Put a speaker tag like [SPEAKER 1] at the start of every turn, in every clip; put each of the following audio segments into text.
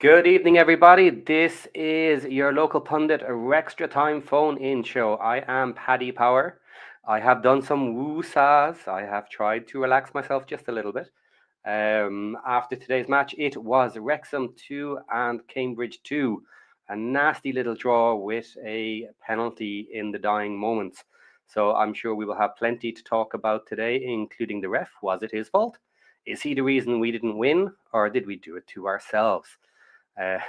[SPEAKER 1] Good evening, everybody. This is your local pundit, WREXtra Time phone-in show. I am Paddy Power. I have done some woo-saws. I have tried to relax myself just a little bit. After today's match, it was Wrexham 2 and Cambridge 2. A nasty little draw with a penalty in the dying moments. So I'm sure we will have plenty to talk about today, including the ref. Was it his fault? Is he the reason we didn't win, or did we do it to ourselves?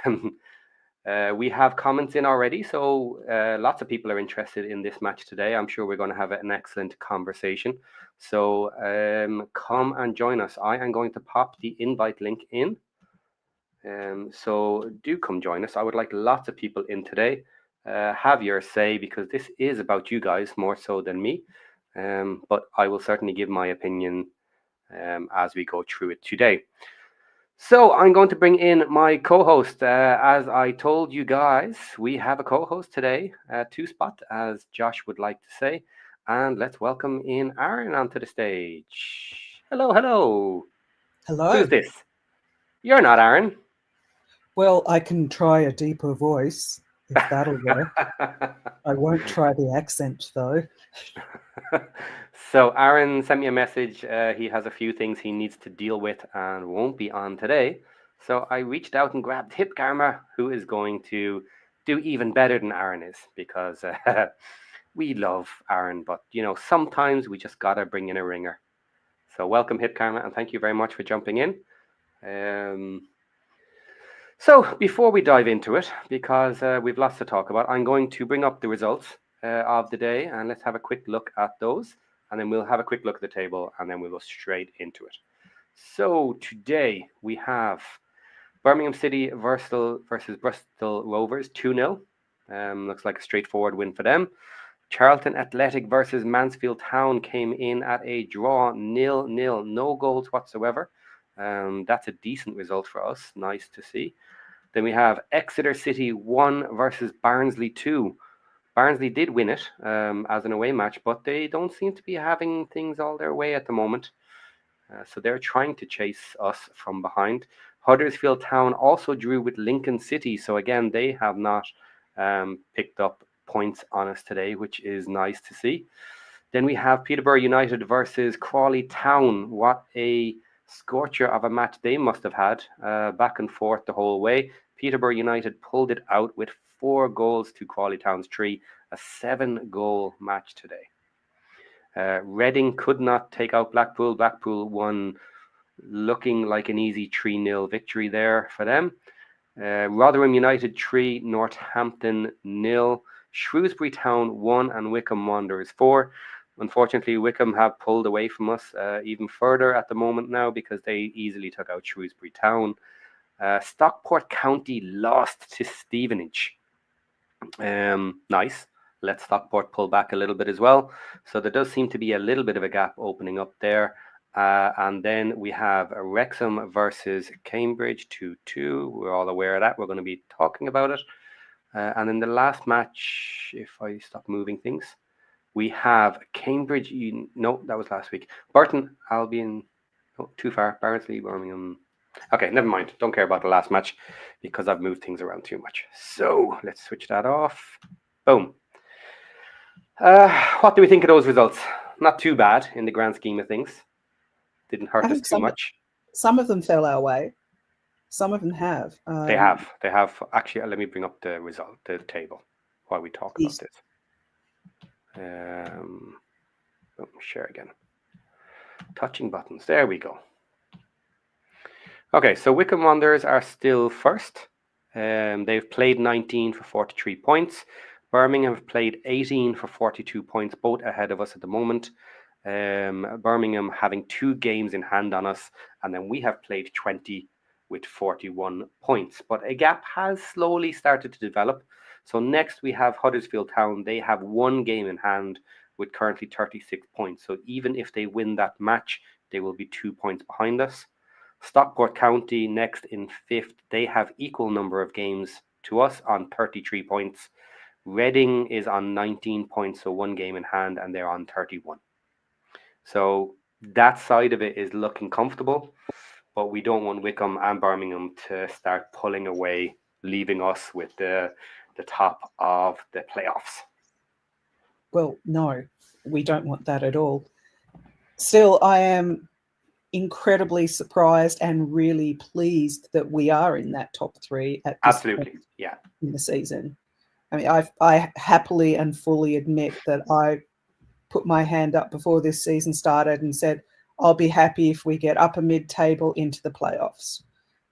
[SPEAKER 1] Um, we have comments in already, so lots of people are interested in this match today. I'm sure we're going to have an excellent conversation. So come and join us. I am going to pop the invite link in. So do come join us. I would like lots of people in today. Have your say, because this is about you guys more so than me. But I will certainly give my opinion as we go through it today. So I'm going to bring in my co-host. As I told you guys, we have a co-host today, two spot, as Josh would like to say. And let's welcome in Aaron onto the stage. Hello, hello. Who's
[SPEAKER 2] Hello.
[SPEAKER 1] this? You're not Aaron.
[SPEAKER 2] Well, I can try a deeper voice if that'll work. I won't try the accent though.
[SPEAKER 1] So Aaron sent me a message. He has a few things he needs to deal with and won't be on today. So I reached out and grabbed Hip Karma, who is going to do even better than Aaron is, because we love Aaron, but sometimes we just gotta bring in a ringer. So welcome, Hip Karma, and thank you very much for jumping in. Um, so before we dive into it, because we've lots to talk about, I'm going to bring up the results of the day, and let's have a quick look at those, and then we'll have a quick look at the table, and then we'll go straight into it. So today we have Birmingham City versus Bristol Rovers 2-0. Looks like a straightforward win for them. Charlton Athletic versus Mansfield Town came in at a draw 0-0, no goals whatsoever. That's a decent result for us. Nice to see. Then we have Exeter City 1 versus Barnsley 2. Barnsley did win it as an away match, but they don't seem to be having things all their way at the moment. So they're trying to chase us from behind. Huddersfield Town also drew with Lincoln City. So again, they have not picked up points on us today, which is nice to see. Then we have Peterborough United versus Crawley Town. What a scorcher of a match they must have had, back and forth the whole way. Peterborough United pulled it out with 4 goals to Crawley Town's 3, a 7-goal match today. Reading could not take out Blackpool. Blackpool won, looking like an easy 3-0 victory there for them. Rotherham United 3, Northampton 0. Shrewsbury Town 1 and Wycombe Wanderers 4. Unfortunately, Wycombe have pulled away from us even further at the moment now, because they easily took out Shrewsbury Town. Stockport County lost to Stevenage. Nice. Let Stockport pull back a little bit as well. So there does seem to be a little bit of a gap opening up there. And then we have Wrexham versus Cambridge 2-2. We're all aware of that. We're going to be talking about it. And in the last match, if I stop moving things, we have Cambridge. No, that was last week. Burton Albion. Oh, too far. Barnsley, Birmingham. Okay, never mind. Don't care about the last match, because I've moved things around too much. So let's switch that off. Boom. What do we think of those results? Not too bad in the grand scheme of things. Didn't hurt
[SPEAKER 2] I
[SPEAKER 1] us
[SPEAKER 2] think
[SPEAKER 1] too much.
[SPEAKER 2] some of them fell our way. Some of them have.
[SPEAKER 1] They have. They have. Actually, let me bring up the table while we talk about
[SPEAKER 2] East.
[SPEAKER 1] this. Share again. Touching buttons. There we go. Okay, so Wycombe Wanderers are still first. They've played 19 for 43 points. Birmingham have played 18 for 42 points, both ahead of us at the moment. Birmingham having 2 games in hand on us, and then we have played 20 with 41 points. But a gap has slowly started to develop. So next we have Huddersfield Town. They have 1 game in hand with currently 36 points. So even if they win that match, they will be 2 points behind us. Stockport County next in 5th. They have equal number of games to us on 33 points. Reading is on 19 points, so 1 game in hand, and they're on 31. So that side of it is looking comfortable. but we don't want Wickham and Birmingham to start pulling away, leaving us with the top of the playoffs.
[SPEAKER 2] Well, no, we don't want that at all. Still, I am incredibly surprised and really pleased that we are in that top 3 at this
[SPEAKER 1] Absolutely,
[SPEAKER 2] point
[SPEAKER 1] yeah.
[SPEAKER 2] in the season. I mean, I happily and fully admit that I put my hand up before this season started and said, I'll be happy if we get upper mid-table into the playoffs.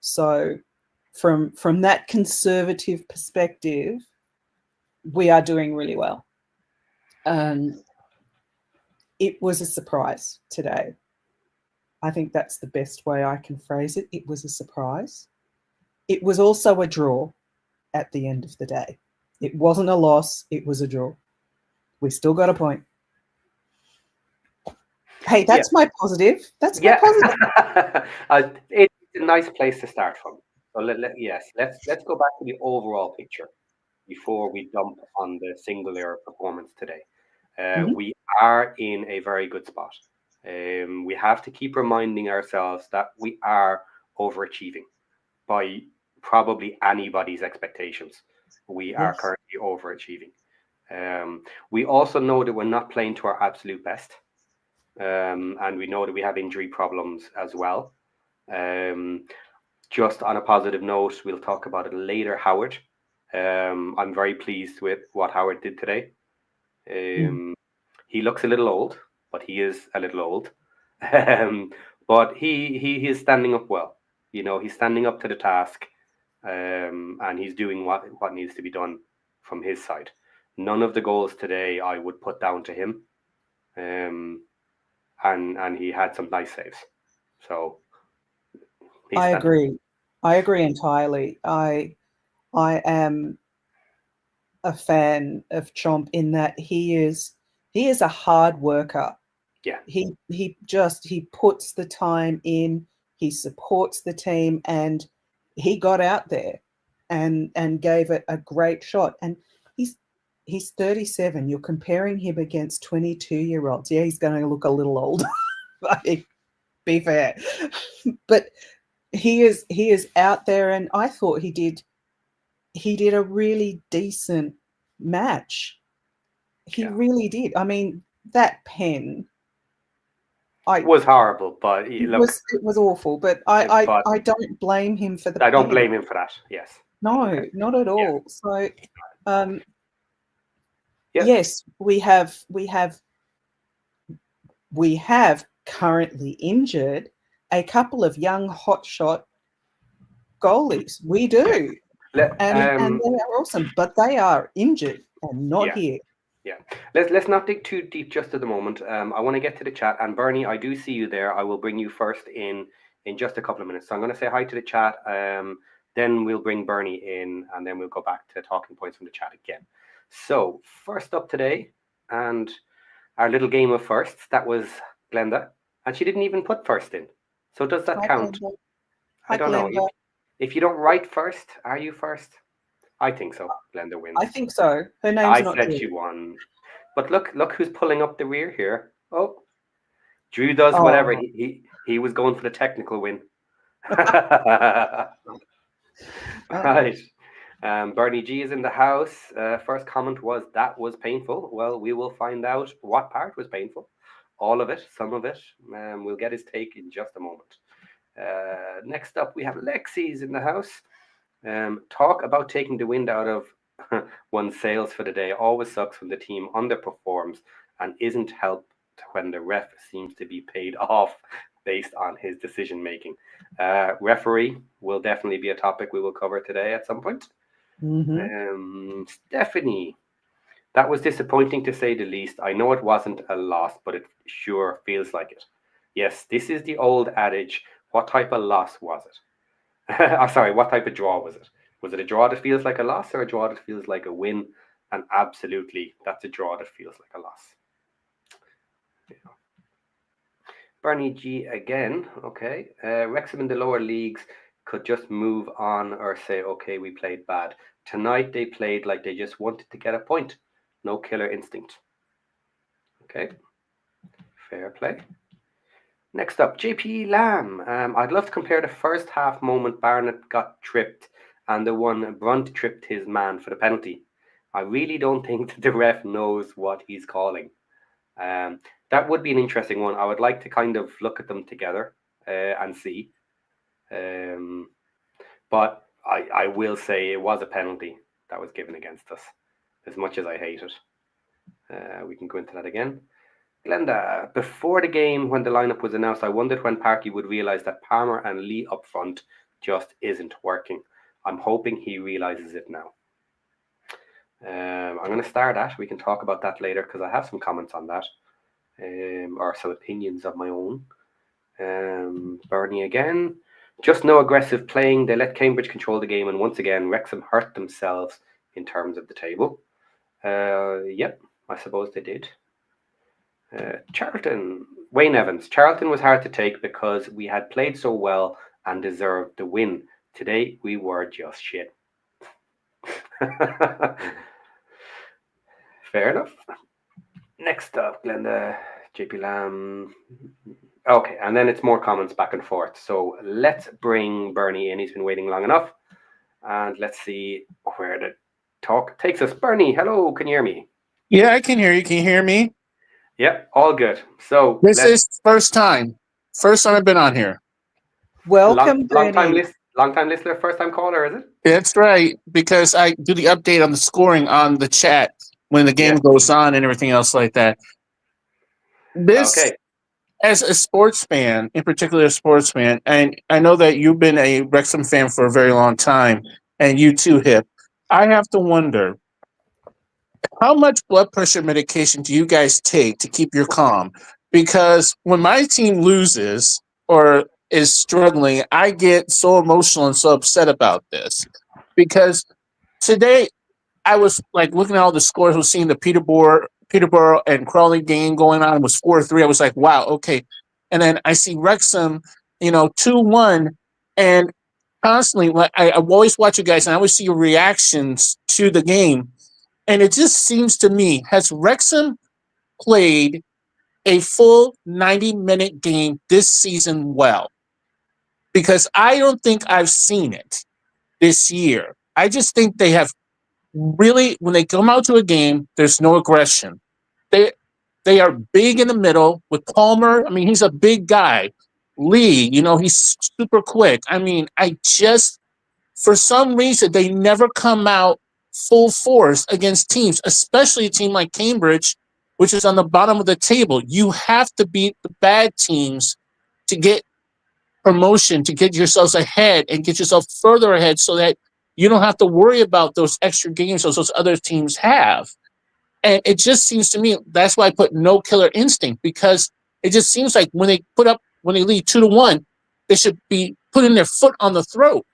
[SPEAKER 2] So from that conservative perspective, we are doing really well. It was a surprise today. I think that's the best way I can phrase it. It was a surprise. It was also a draw at the end of the day. It wasn't a loss. It was a draw. We still got a point. Hey, that's my positive. That's my positive.
[SPEAKER 1] It's a nice place to start from. So let's go back to the overall picture before we dump on the singular performance today. We are in a very good spot. We have to keep reminding ourselves that we are overachieving by probably anybody's expectations. We are currently overachieving. We also know that we're not playing to our absolute best. And we know that we have injury problems as well. Just on a positive note, we'll talk about it later, Howard. I'm very pleased with what Howard did today. He looks a little old, but he is a little old. But he is standing up well. You know, he's standing up to the task, and he's doing what needs to be done from his side. None of the goals today I would put down to him. And he had some nice saves. So
[SPEAKER 2] I agree. I agree entirely. I am a fan of Chomp in that he is a hard worker.
[SPEAKER 1] Yeah.
[SPEAKER 2] He puts the time in, he supports the team, and he got out there and gave it a great shot. And he's 37. You're comparing him against 22-year-olds. Yeah, he's going to look a little old. Be fair. But he is out there, and I thought he did a really decent match. He really did. I mean, that pen
[SPEAKER 1] was horrible, but
[SPEAKER 2] it was awful. But I don't blame him for the
[SPEAKER 1] I don't blame him for that. Yes.
[SPEAKER 2] No, not at all. So yes, we have currently injured a couple of young hotshot goalies. We do. And they are awesome, but they are injured and not here.
[SPEAKER 1] Yeah. Let's not dig too deep just at the moment. I want to get to the chat. And Bernie, I do see you there. I will bring you first in just a couple of minutes. So I'm going to say hi to the chat. Then we'll bring Bernie in, and then we'll go back to talking points from the chat again. So first up today, and our little game of firsts, that was Glenda. And she didn't even put first in. So does that count?
[SPEAKER 2] Glenda.
[SPEAKER 1] I don't know. If you don't write first, are you first? I think so. Glenda wins.
[SPEAKER 2] I think so. Her name's not Drew.
[SPEAKER 1] I said she won. But look who's pulling up the rear here. Oh, Drew does whatever. He was going for the technical win. Right. Bernie G is in the house. First comment was, that was painful. Well, we will find out what part was painful. All of it, some of it. We'll get his take in just a moment. Next up, we have Lexi's in the house. Talk about taking the wind out of one's sails for the day. Always sucks when the team underperforms and isn't helped when the ref seems to be paid off based on his decision making. Referee will definitely be a topic we will cover today at some point. Stephanie, that was disappointing to say the least. I know it wasn't a loss, but it sure feels like it. Yes, this is the old adage. What type of loss was it? Sorry, what type of draw was it? Was it a draw that feels like a loss or a draw that feels like a win? And absolutely, that's a draw that feels like a loss. Yeah. Bernie G again. Okay. Wrexham in the lower leagues could just move on or say, okay, we played bad. Tonight they played like they just wanted to get a point. No killer instinct. Okay. Fair play. Next up, JP Lamb. I'd love to compare the first half moment Barnett got tripped and the one Brunt tripped his man for the penalty. I really don't think that the ref knows what he's calling. That would be an interesting one. I would like to kind of look at them together and see. But I will say it was a penalty that was given against us, as much as I hate it. We can go into that again. Glenda, before the game, when the lineup was announced, I wondered when Parky would realise that Palmer and Lee up front just isn't working. I'm hoping he realises it now. I'm going to start that. We can talk about that later because I have some comments on that, or some opinions of my own. Bernie again. Just no aggressive playing. They let Cambridge control the game, and once again, Wrexham hurt themselves in terms of the table. Yep, I suppose they did. Charlton, Wayne Evans. Charlton was hard to take because we had played so well and deserved the win. Today, we were just shit. Fair enough. Next up, Glenda, JP Lamb. Okay, and then it's more comments back and forth. So let's bring Bernie in. He's been waiting long enough. And let's see where the talk takes us. Bernie, hello, can you hear me?
[SPEAKER 3] Yeah, I can hear you. Can you hear me?
[SPEAKER 1] Yep, all good. So
[SPEAKER 3] this is first time I've been on here.
[SPEAKER 2] Welcome,
[SPEAKER 1] long time listener, first time caller, is it?
[SPEAKER 3] That's right, because I do the update on the scoring on the chat when the game goes on and everything else like that. This, as a sports fan, in particular a sports fan, and I know that you've been a Wrexham fan for a very long time, and you too, Hip, I have to wonder, how much blood pressure medication do you guys take to keep your calm? Because when my team loses or is struggling, I get so emotional and so upset about this. Because today I was like looking at all the scores, was seeing the Peterborough and Crawley game going on. It was 4-3. I was like, wow, okay. And then I see Wrexham, 2-1, and constantly, like I always watch you guys, and I always see your reactions to the game. And it just seems to me, has Wrexham played a full 90-minute game this season well? Because I don't think I've seen it this year. I just think they have really, when they come out to a game, there's no aggression. They are big in the middle with Palmer. I mean, he's a big guy. Lee, he's super quick. I mean, for some reason, they never come out full force against teams, especially a team like Cambridge, which is on the bottom of the table. You have to beat the bad teams to get promotion, to get yourselves ahead and get yourself further ahead so that you don't have to worry about those extra games those other teams have. And it just seems to me, that's why I put no killer instinct, because it just seems like when they lead 2-1, they should be putting their foot on the throat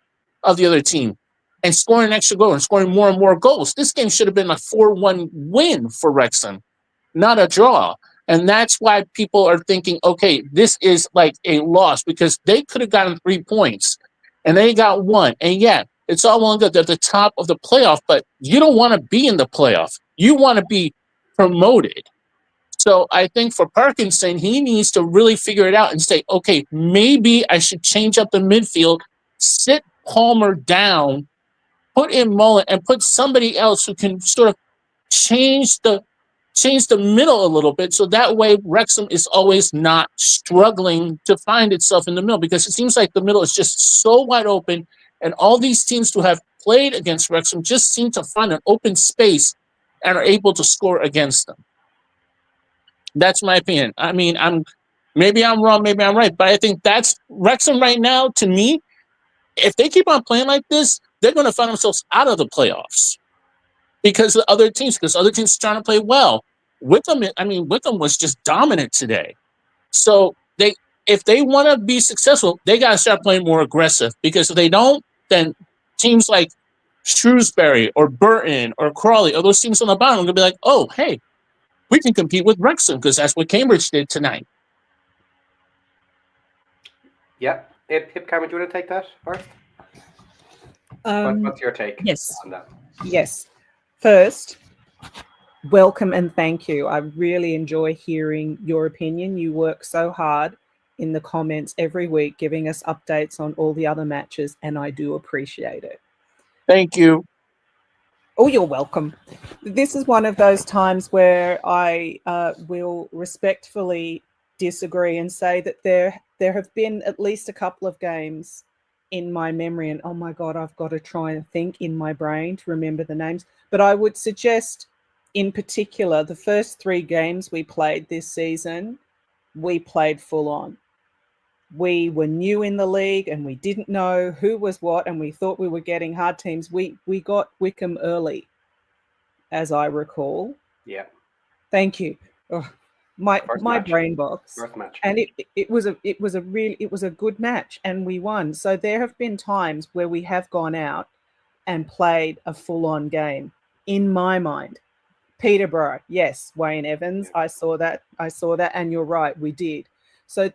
[SPEAKER 3] of the other team and scoring an extra goal and scoring more and more goals. This game should have been a 4-1 win for Wrexham, not a draw. And that's why people are thinking, okay, this is like a loss, because they could have gotten 3 points and they got 1. And yeah, it's all well and good. They're at the top of the playoff, but you don't want to be in the playoff. You want to be promoted. So I think for Parkinson, he needs to really figure it out and say, okay, maybe I should change up the midfield, sit Palmer down, put in Mullen, and put somebody else who can sort of change the middle a little bit, so that way Wrexham is always not struggling to find itself in the middle, because it seems like the middle is just so wide open, and all these teams who have played against Wrexham just seem to find an open space and are able to score against them. That's my opinion. I mean, maybe I'm wrong, maybe I'm right, but I think that's Wrexham right now. To me, if they keep on playing like this, they're going to find themselves out of the playoffs because of other teams are trying to play well. Wickham was just dominant today. So if they want to be successful, they got to start playing more aggressive, because if they don't, then teams like Shrewsbury or Burton or Crawley or those teams on the bottom are going to be like, oh, hey, we can compete with Wrexham, because that's what Cambridge did tonight.
[SPEAKER 1] Yeah. Hip Cameron, do you want to take that first? What's your take on that?
[SPEAKER 2] Yes. First, welcome and thank you. I really enjoy hearing your opinion. You work so hard in the comments every week, giving us updates on all the other matches, and I do appreciate it.
[SPEAKER 3] Thank you.
[SPEAKER 2] Oh, you're welcome. This is one of those times where I will respectfully disagree and say that there have been at least a couple of games in my memory, and oh my God, I've got to try and think in my brain to remember the names. But I would suggest, in particular, the first 3 games we played this season, we played full on. We were new in the league and we didn't know who was what, and we thought we were getting hard teams. We got Wickham early, as I recall.
[SPEAKER 1] Yeah.
[SPEAKER 2] Thank you. Oh, my brain box.
[SPEAKER 1] First match.
[SPEAKER 2] And it was a good match, and we won. So there have been times where we have gone out and played a full-on game. In my mind, Peterborough, yes, Wayne Evans, I saw that, and you're right, we did. So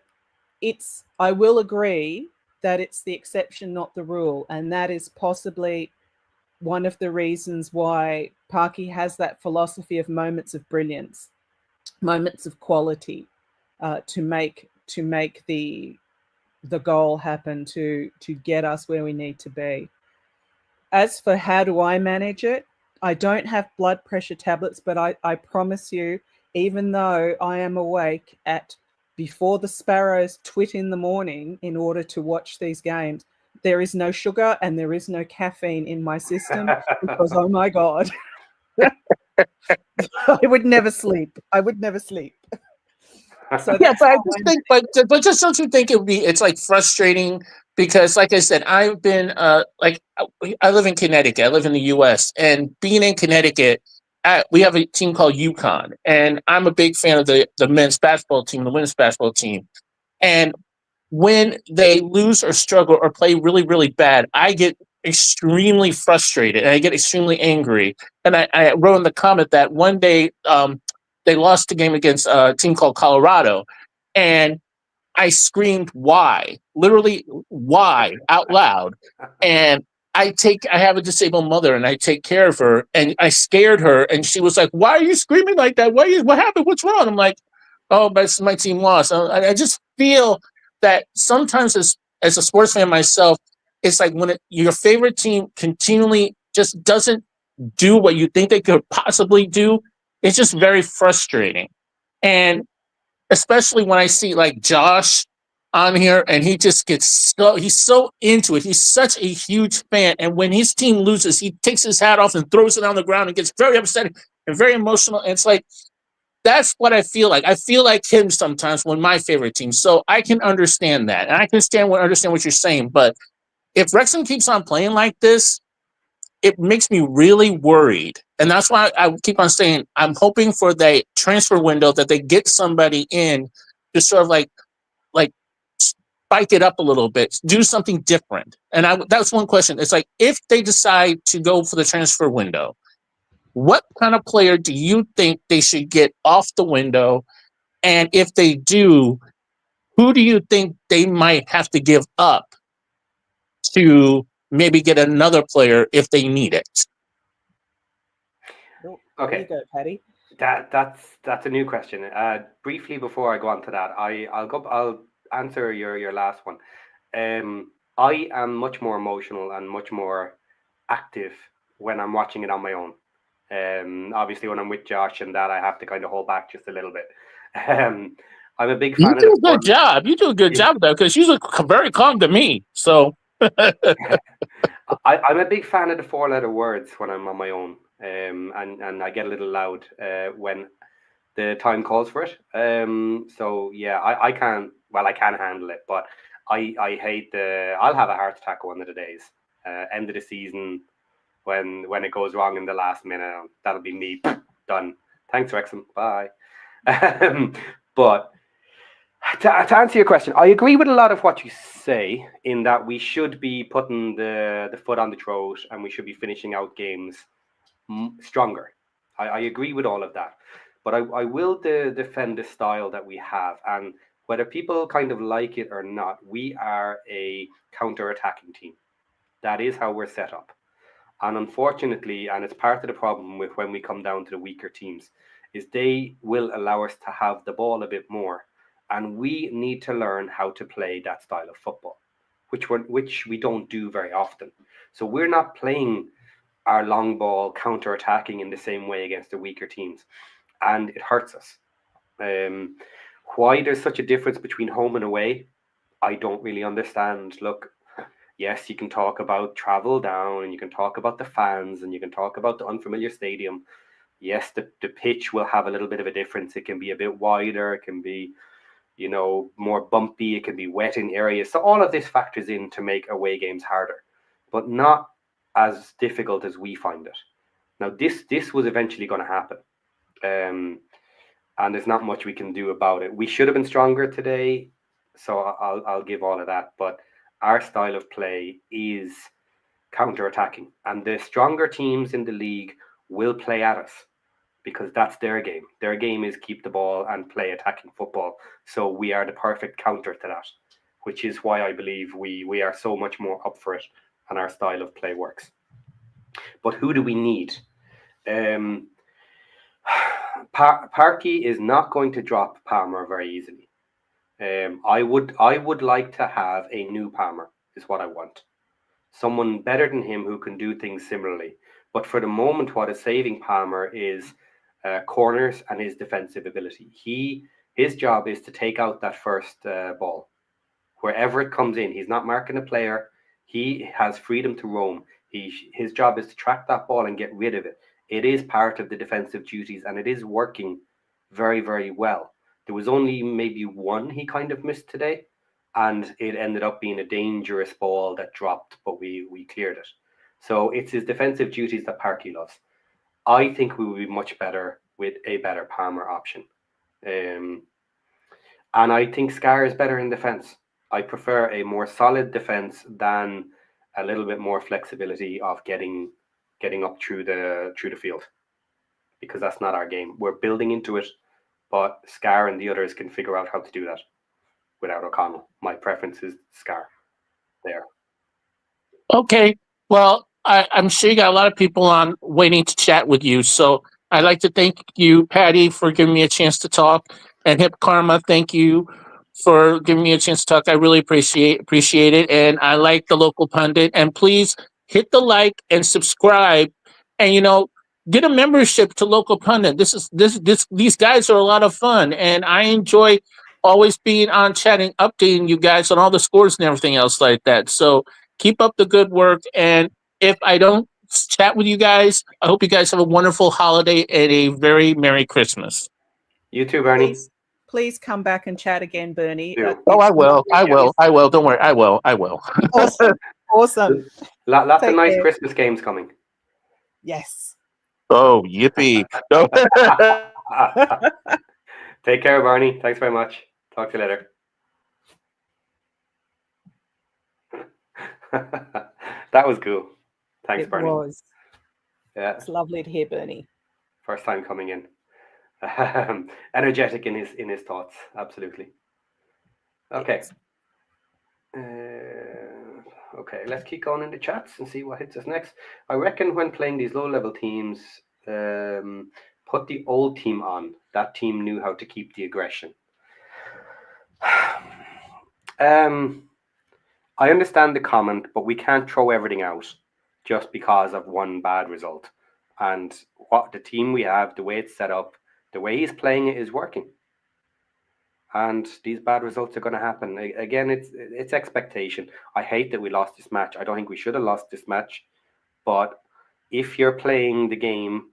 [SPEAKER 2] I will agree that it's the exception, not the rule, and that is possibly one of the reasons why Parky has that philosophy of moments of brilliance, moments of quality, to make the goal happen, to get us where we need to be. As for how do I manage it, I don't have blood pressure tablets, but I promise you, even though I am awake at before the sparrows twit in the morning in order to watch these games, there is no sugar and there is no caffeine in my system because, oh my God, I would never sleep.
[SPEAKER 3] So yeah, but I just think, but just don't you think it's like frustrating because, like I said, I've been like I live in Connecticut, I live in the U.S., and being in Connecticut, we have a team called UConn, and I'm a big fan of the men's basketball team, the women's basketball team, and when they lose or struggle or play really, really bad, I get extremely frustrated and I get extremely angry. And I wrote in the comment that one day they lost the game against a team called Colorado, and I screamed "Why?" literally "Why?" out loud. And I have a disabled mother, and I take care of her, and I scared her, and she was like, "Why are you screaming like that? What happened? What's wrong?" I'm like, "Oh, but my team lost." I just feel that sometimes as a sports fan myself, it's like when your favorite team continually just doesn't do what you think they could possibly do, it's just very frustrating. And especially when I see like Josh on here and he just he's so into it. He's such a huge fan. And when his team loses, he takes his hat off and throws it on the ground and gets very upset and very emotional. And it's like, that's what I feel like. I feel like him sometimes when my favorite team. So I can understand that. And I can understand what you're saying. But if Wrexham keeps on playing like this, it makes me really worried. And that's why I keep on saying I'm hoping for the transfer window that they get somebody in to sort of like spike it up a little bit, do something different. And that's one question. It's like, if they decide to go for the transfer window, what kind of player do you think they should get off the window? And if they do, who do you think they might have to give up to maybe get another player if they need it?
[SPEAKER 1] Okay.
[SPEAKER 2] There you go, Paddy.
[SPEAKER 1] That's a new question. Briefly before I go on to that, I'll answer your last one. I am much more emotional and much more active when I'm watching it on my own. Obviously, when I'm with Josh and that, I have to kind of hold back just a little bit. I'm a big fan. You
[SPEAKER 3] do a good job. You do a good job though, because you look very calm to me. So
[SPEAKER 1] I'm a big fan of the 4-letter words when I'm on my own, and I get a little loud when the time calls for it. So yeah, I can't. Well, I can handle it, but I hate I'll have a heart attack one of the days. End of the season, when it goes wrong in the last minute, that'll be me done. Thanks, Wrexham. Bye. But to answer your question, I agree with a lot of what you say in that we should be putting the foot on the throat and we should be finishing out games stronger. I agree with all of that. But I will defend the style that we have. And whether people kind of like it or not, we are a counter-attacking team. That is how we're set up. And unfortunately, and it's part of the problem with when we come down to the weaker teams, is they will allow us to have the ball a bit more And we need to learn how to play that style of football, which we don't do very often. So we're not playing our long ball counter-attacking in the same way against the weaker teams, and it hurts us. Why there's such a difference between home and away, I don't really understand. Look, yes, you can talk about travel down, and you can talk about the fans, and you can talk about the unfamiliar stadium. Yes, the pitch will have a little bit of a difference. It can be a bit wider, it can be, more bumpy, it can be wet in areas. So all of this factors in to make away games harder, but not as difficult as we find it. Now, this was eventually going to happen. And there's not much we can do about it. We should have been stronger today, so I'll give all of that. But our style of play is counter-attacking, and the stronger teams in the league will play at us because that's their game. Their game is keep the ball and play attacking football. So we are the perfect counter to that, which is why I believe we are so much more up for it, and our style of play works. But who do we need? Parky is not going to drop Palmer very easily. I would like to have a new Palmer, is what I want. Someone better than him who can do things similarly. But for the moment, what is saving Palmer is corners and his defensive ability. His job is to take out that first ball. Wherever it comes in, he's not marking a player. He has freedom to roam. His job is to track that ball and get rid of it. It is part of the defensive duties, and it is working very, very well. There was only maybe one he kind of missed today, and it ended up being a dangerous ball that dropped, but we cleared it. So it's his defensive duties that Parky loves. I think we would be much better with a better Palmer option. And I think Scar is better in defence. I prefer a more solid defence than a little bit more flexibility of getting up through the field, because that's not our game. We're building into it, but Scar and the others can figure out how to do that without O'Connell. My preference is Scar there.
[SPEAKER 3] Okay. Well, I'm sure you got a lot of people on waiting to chat with you. So I'd like to thank you, Patty, for giving me a chance to talk. And Hip Karma, thank you for giving me a chance to talk. I really appreciate it. And I like the local pundit. And please hit the like and subscribe. And get a membership to local pundit. These guys are a lot of fun, and I enjoy always being on chatting, updating you guys on all the scores and everything else like that. So keep up the good work. And if I don't chat with you guys, I hope you guys have a wonderful holiday and a very Merry Christmas.
[SPEAKER 1] You too, Bernie.
[SPEAKER 2] Please come back and chat again, Bernie.
[SPEAKER 3] I will. Don't worry. I will.
[SPEAKER 2] Awesome.
[SPEAKER 1] Lots of nice Christmas games coming.
[SPEAKER 2] Yes.
[SPEAKER 3] Oh, yippee.
[SPEAKER 1] Take care, Barney. Thanks very much. Talk to you later. That was cool. Thanks, Bernie. It was. Yeah.
[SPEAKER 2] It's lovely to hear Bernie.
[SPEAKER 1] First time coming in. Energetic in his thoughts. Absolutely. Okay. Okay, let's keep going in the chats and see what hits us next. I reckon when playing these low-level teams, put the old team on. That team knew how to keep the aggression. I understand the comment, but we can't throw everything out just because of one bad result. And what the team we have, the way it's set up, the way he's playing it is working. And these bad results are going to happen. Again, it's expectation. I hate that we lost this match. I don't think we should have lost this match. But if you're playing the game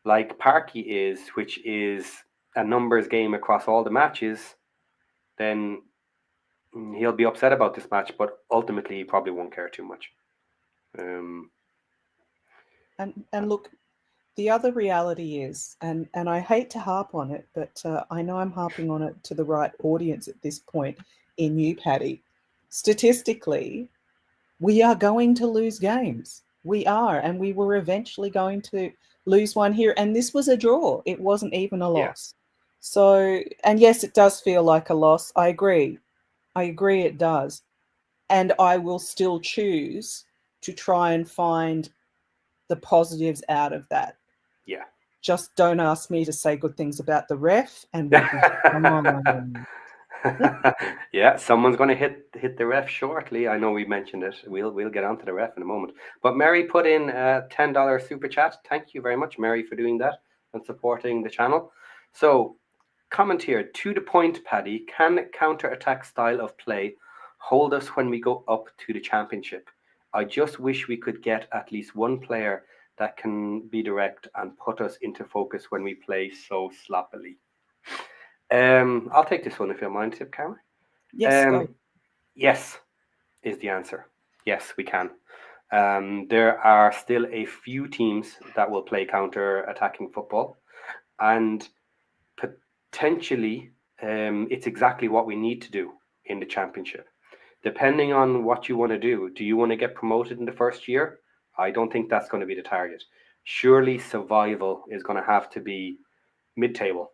[SPEAKER 1] like Parky is, which is a numbers game across all the matches, then he'll be upset about this match. But ultimately, he probably won't care too much.
[SPEAKER 2] And look, the other reality is, and I hate to harp on it, but I know I'm harping on it to the right audience at this point in you, Paddy. Statistically, we are going to lose games. We are, and we were eventually going to lose one here. And this was a draw. It wasn't even a loss. So, and yes, it does feel like a loss. I agree it does. And I will still choose to try and find the positives out of that.
[SPEAKER 1] Yeah.
[SPEAKER 2] Just don't ask me to say good things about the ref and come on.
[SPEAKER 1] Yeah, someone's going to hit the ref shortly. I know we mentioned it. We'll get onto the ref in a moment. But Mary put in a $10 super chat. Thank you very much, Mary, for doing that and supporting the channel. So, comment here, to the point, Paddy, can counter-attack style of play hold us when we go up to the championship? I just wish we could get at least one player that can be direct and put us into focus when we play so sloppily. I'll take this one if you don't mind, Tip Camera.
[SPEAKER 2] Yes, go.
[SPEAKER 1] Yes, is the answer. Yes, we can. There are still a few teams that will play counter-attacking football, and potentially it's exactly what we need to do in the championship. Depending on what you want to do you want to get promoted in the first year? I don't think that's going to be the target. Surely survival is going to have to be mid-table.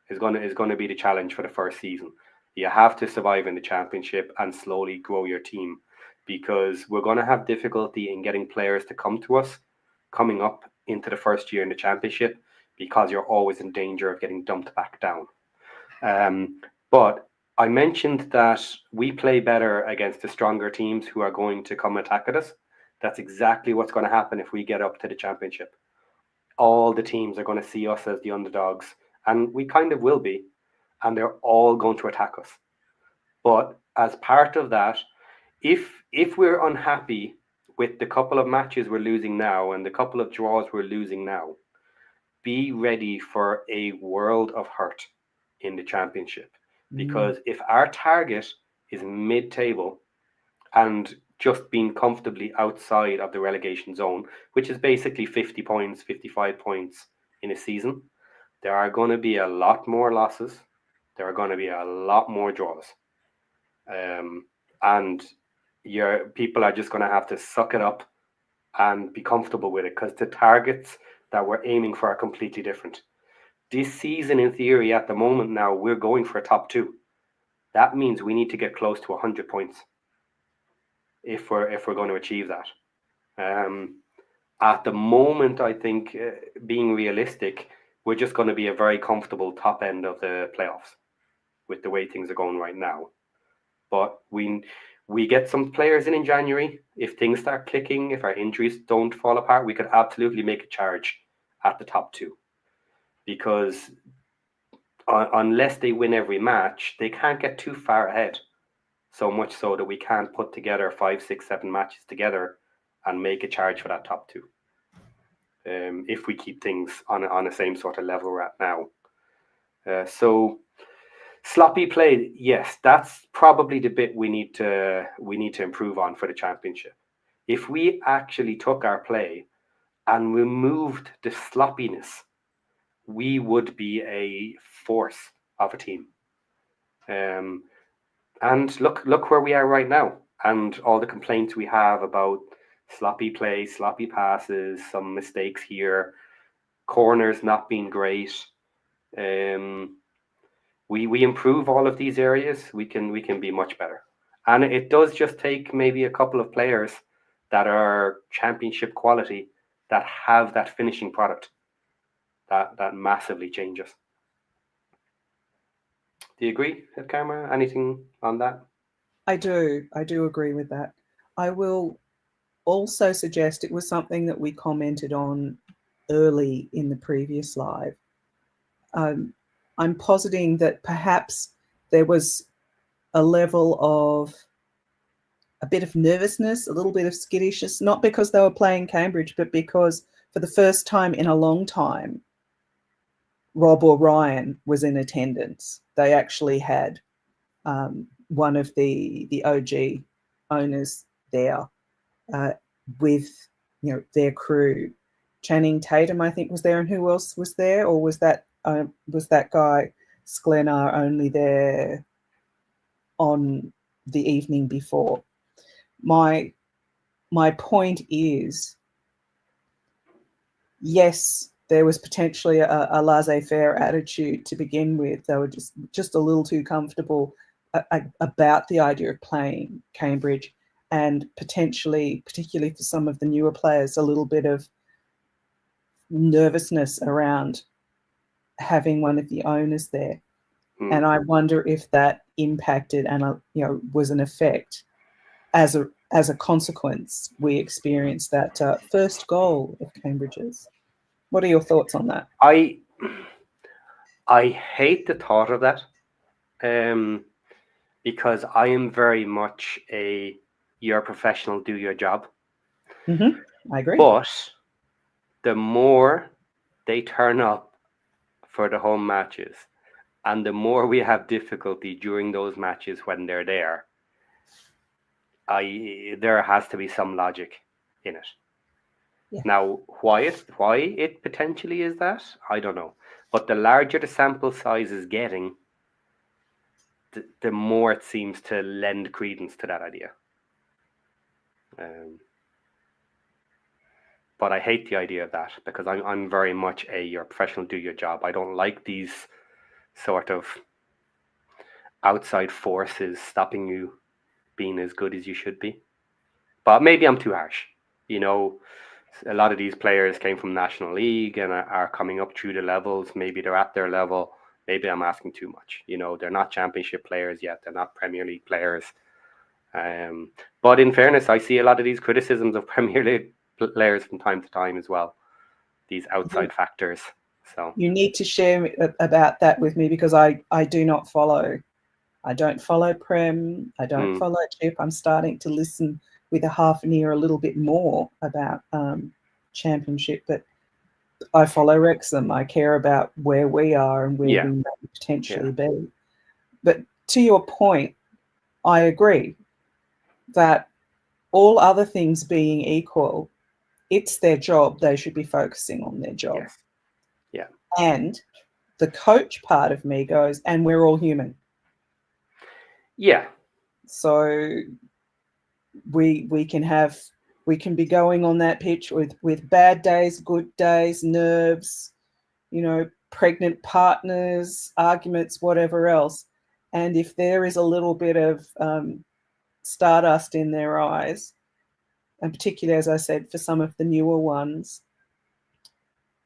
[SPEAKER 1] Is going to be the challenge for the first season. You have to survive in the championship and slowly grow your team, because we're going to have difficulty in getting players to come to us coming up into the first year in the championship, because you're always in danger of getting dumped back down. But I mentioned that we play better against the stronger teams who are going to come attack at us. That's exactly what's going to happen if we get up to the championship. All the teams are going to see us as the underdogs, and we kind of will be, and they're all going to attack us. But as part of that, if we're unhappy with the couple of matches we're losing now and the couple of draws we're losing now, be ready for a world of hurt in the championship. Because if our target is mid-table and just being comfortably outside of the relegation zone, which is basically 50 points, 55 points in a season, there are going to be a lot more losses. There are going to be a lot more draws. And your people are just going to have to suck it up and be comfortable with it, because the targets that we're aiming for are completely different. This season, in theory, at the moment now, we're going for a top 2. That means we need to get close to 100 points if we're going to achieve that. At the moment, I think, being realistic, we're just going to be a very comfortable top end of the playoffs with the way things are going right now. But we get some players in January. If things start clicking, if our injuries don't fall apart, we could absolutely make a charge at the top 2. Because unless they win every match, they can't get too far ahead. So much so that we can't put together 5, 6, 7 matches together and make a charge for that top 2. If we keep things on the same sort of level we're at now. So sloppy play, yes, that's probably the bit we need to improve on for the championship. If we actually took our play and removed the sloppiness, we would be a force of a team. And look where we are right now, and all the complaints we have about sloppy play, sloppy passes, some mistakes here, corners not being great. We improve all of these areas, we can be much better. And it does just take maybe a couple of players that are championship quality, that have that finishing product, that massively changes. Do you agree, Karma? Anything on that?
[SPEAKER 2] I do agree with that. I will also suggest, it was something that we commented on early in the previous live. I'm positing that perhaps there was a level of a bit of nervousness, a little bit of skittishness, not because they were playing Cambridge, but because for the first time in a long time, Rob or Ryan was in attendance. They actually had one of the OG owners there with their crew. Channing Tatum, I think, was there, and who else was there? Or was that guy Sklenar only there on the evening before? My point is, yes, there was potentially a laissez-faire attitude to begin with. They were just a little too comfortable about the idea of playing Cambridge, and potentially, particularly for some of the newer players, a little bit of nervousness around having one of the owners there. And I wonder if that impacted and was an effect. As a consequence, we experienced that first goal of Cambridge's. What are your thoughts on that?
[SPEAKER 1] I hate the thought of that, because I am very much you're a professional, do your job.
[SPEAKER 2] I agree.
[SPEAKER 1] But the more they turn up for the home matches, and the more we have difficulty during those matches when they're there, there has to be some logic in it. Yeah. Now, why it potentially is that, I don't know. But the larger the sample size is getting, the more it seems to lend credence to that idea. But I hate the idea of that, because I'm very much you're a professional, do your job. I don't like these sort of outside forces stopping you being as good as you should be. But maybe I'm too harsh. A lot of these players came from National League and are coming up through the levels. Maybe they're at their level. Maybe I'm asking too much. They're not Championship players yet. They're not Premier League players. But in fairness, I see a lot of these criticisms of Premier League players from time to time as well. These outside factors. So
[SPEAKER 2] you need to share about that with me, because I do not follow. I don't follow Prem. I don't follow Chip. I'm starting to listen with a half an ear a little bit more about Championship, but I follow Wrexham. I care about where we are and where we may potentially be. But to your point, I agree that all other things being equal, it's their job. They should be focusing on their job.
[SPEAKER 1] Yes. Yeah.
[SPEAKER 2] And the coach part of me goes, and we're all human.
[SPEAKER 3] Yeah.
[SPEAKER 2] So we can be going on that pitch with bad days, good days, nerves, pregnant partners, arguments, whatever else. And if there is a little bit of stardust in their eyes, and particularly, as I said, for some of the newer ones,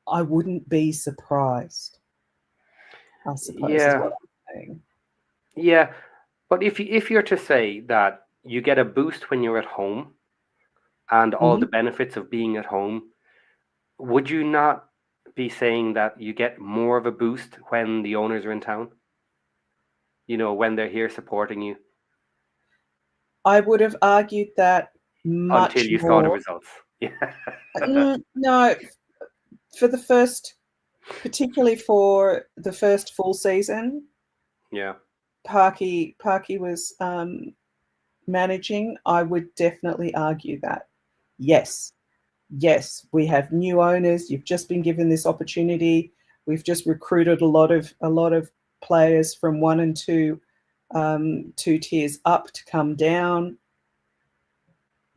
[SPEAKER 2] I wouldn't be surprised, I suppose, is what I'm saying.
[SPEAKER 1] Yeah, but if you're to say that you get a boost when you're at home and all the benefits of being at home, would you not be saying that you get more of a boost when the owners are in town? When they're here supporting you?
[SPEAKER 2] I would have argued that much
[SPEAKER 1] until you
[SPEAKER 2] more.
[SPEAKER 1] saw the results. Yeah.
[SPEAKER 2] No, particularly for the first full season.
[SPEAKER 1] Yeah.
[SPEAKER 2] Parky was managing. I would definitely argue that. Yes, we have new owners. You've just been given this opportunity. We've just recruited a lot of players from 1 and 2 tiers up to come down.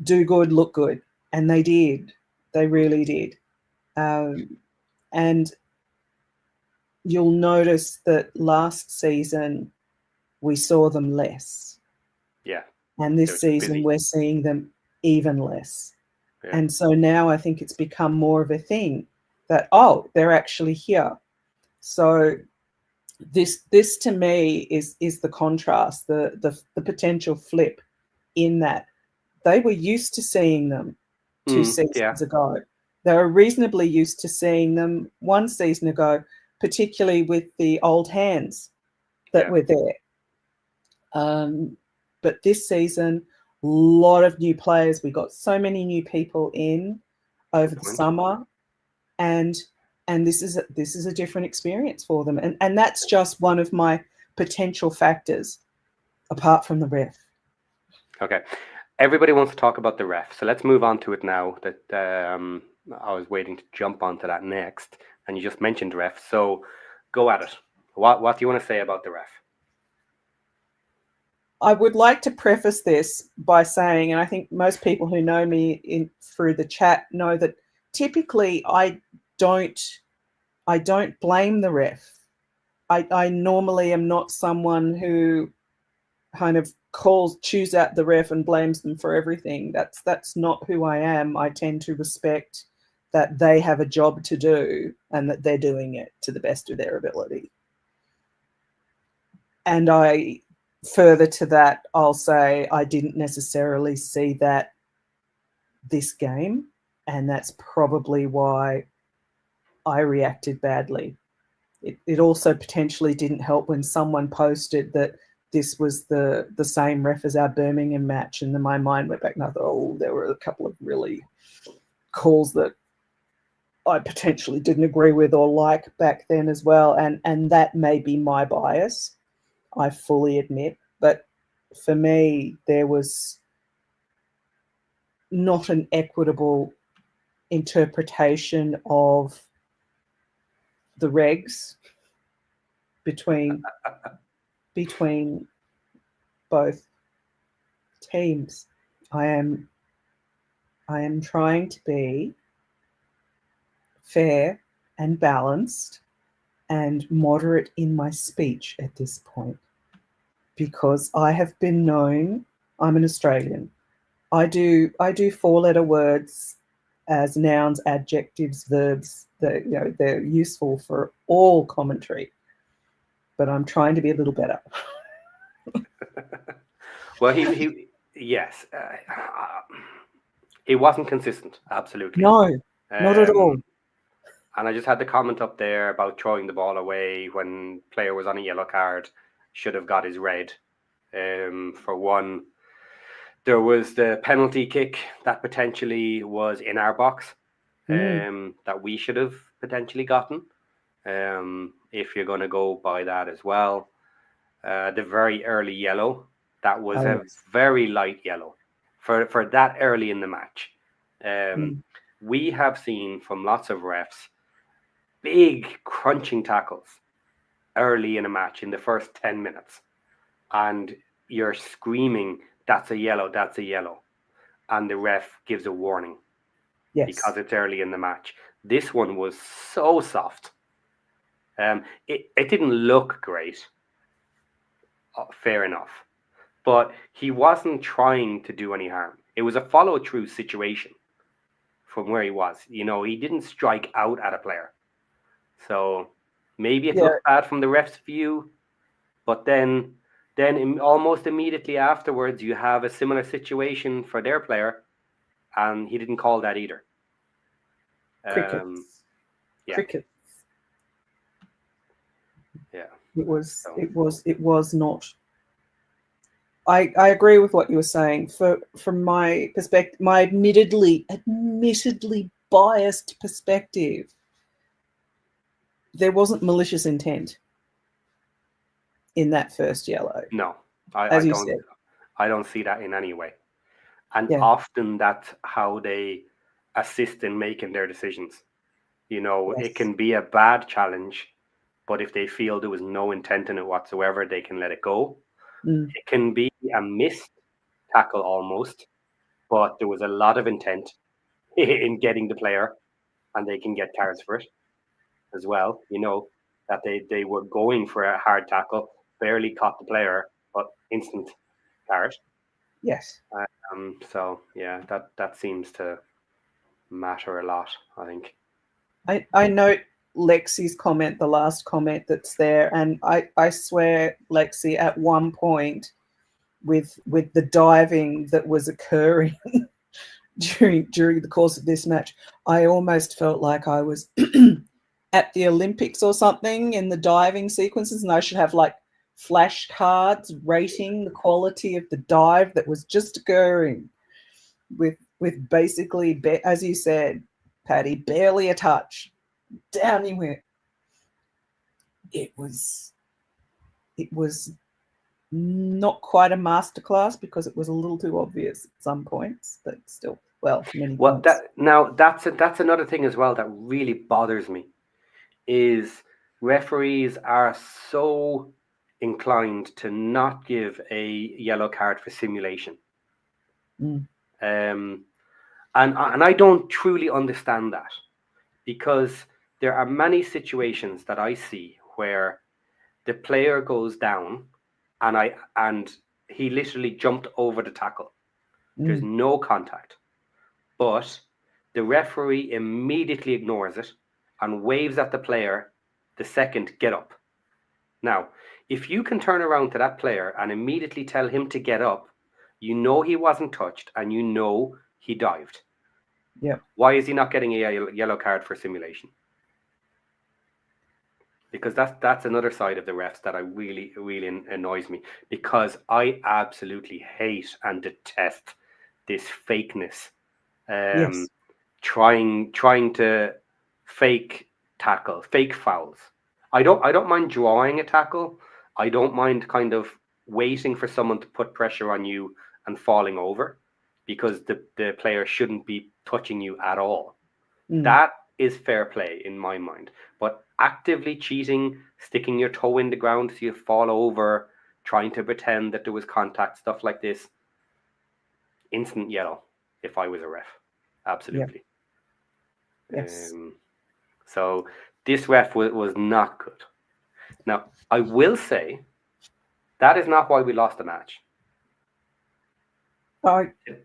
[SPEAKER 2] Do good, look good, and they did. They really did. And you'll notice that last season we saw them less.
[SPEAKER 1] Yeah.
[SPEAKER 2] And this season we're seeing them even less. Yeah. And so now I think it's become more of a thing that, they're actually here. So this to me is the contrast, the potential flip in that they were used to seeing them 2 seasons ago. They were reasonably used to seeing them 1 season ago, particularly with the old hands that were there. But this season, a lot of new players. We got so many new people in over the summer, and this is a different experience for them. And that's just one of my potential factors, apart from the ref.
[SPEAKER 1] Okay. Everybody wants to talk about the ref, so let's move on to it now. That I was waiting to jump onto that next, and you just mentioned ref, so go at it. What do you want to say about the ref?
[SPEAKER 2] I would like to preface this by saying, and I think most people who know me through the chat know that typically I don't blame the ref. I normally am not someone who kind of chews out the ref and blames them for everything. That's not who I am. I tend to respect that they have a job to do and that they're doing it to the best of their ability. And I further to that, I'll say I didn't necessarily see that this game, and that's probably why I reacted badly. It also potentially didn't help when someone posted that this was the same ref as our Birmingham match, and then my mind went back and I thought, oh, there were a couple of really calls that I potentially didn't agree with or like back then as well, and that may be my bias, I fully admit. But for me, there was not an equitable interpretation of the regs between both teams. I am trying to be fair and balanced and moderate in my speech at this point, because I have been known, I'm an Australian. I do 4-letter words as nouns, adjectives, verbs. They're useful for all commentary, but I'm trying to be a little better.
[SPEAKER 1] Well, yes, it wasn't consistent. Absolutely,
[SPEAKER 2] No, not at all.
[SPEAKER 1] And I just had the comment up there about throwing the ball away when player was on a yellow card, should have got his red. For one, there was the penalty kick that potentially was in our box, that we should have potentially gotten. If you're going to go by that as well, the very early yellow, that was a very light yellow for that early in the match. We have seen from lots of refs big crunching tackles early in a match in the first 10 minutes, and you're screaming, that's a yellow, and the ref gives a warning because it's early in the match. This one was so soft. It didn't look great, fair enough, but he wasn't trying to do any harm. It was a follow-through situation from where he was. He didn't strike out at a player. So maybe it looked bad from the ref's view, but then almost immediately afterwards, you have a similar situation for their player, and he didn't call that either.
[SPEAKER 2] Crickets.
[SPEAKER 1] Yeah.
[SPEAKER 2] Crickets.
[SPEAKER 1] Yeah.
[SPEAKER 2] It was not. I agree with what you were saying. From my perspective, my admittedly biased perspective, there wasn't malicious intent in that first yellow.
[SPEAKER 1] No,
[SPEAKER 2] I
[SPEAKER 1] don't see that in any way. And often that's how they assist in making their decisions. It can be a bad challenge, but if they feel there was no intent in it whatsoever, they can let it go. It can be a missed tackle almost, but there was a lot of intent in getting the player, and they can get cards for it as well. That they were going for a hard tackle, barely caught the player, but instant card.
[SPEAKER 2] Yes.
[SPEAKER 1] So yeah, that seems to matter a lot, I think.
[SPEAKER 2] I note Lexi's comment, the last comment that's there, and I swear, Lexi, at one point with the diving that was occurring during the course of this match, I almost felt like I was at the Olympics or something in the diving sequences, and I should have like flashcards rating the quality of the dive that was just occurring with basically, as you said, Paddy, barely a touch. Down he went. It was not quite a masterclass because it was a little too obvious at some points, but still, many points.
[SPEAKER 1] That's another thing as well that really bothers me, is referees are so inclined to not give a yellow card for simulation. And I don't truly understand that, because there are many situations that I see where the player goes down and he literally jumped over the tackle. There's no contact, but the referee immediately ignores it and waves at the player the second get up. Now, if you can turn around to that player and immediately tell him to get up, you know he wasn't touched and you know he dived.
[SPEAKER 2] Yeah.
[SPEAKER 1] Why is he not getting a yellow card for simulation? Because that's another side of the refs that I really annoys me, because I absolutely hate and detest this fakeness.
[SPEAKER 2] Yes.
[SPEAKER 1] Trying to fake tackle, fake fouls. I don't mind drawing a tackle. I don't mind kind of waiting for someone to put pressure on you and falling over, because the player shouldn't be touching you at all. That is fair play in my mind. But actively cheating, sticking your toe in the ground so you fall over, trying to pretend that there was contact, stuff like this, instant yellow if I was a ref. Absolutely.
[SPEAKER 2] Yes.
[SPEAKER 1] So this ref was not good. Now, I will say that is not why we lost the match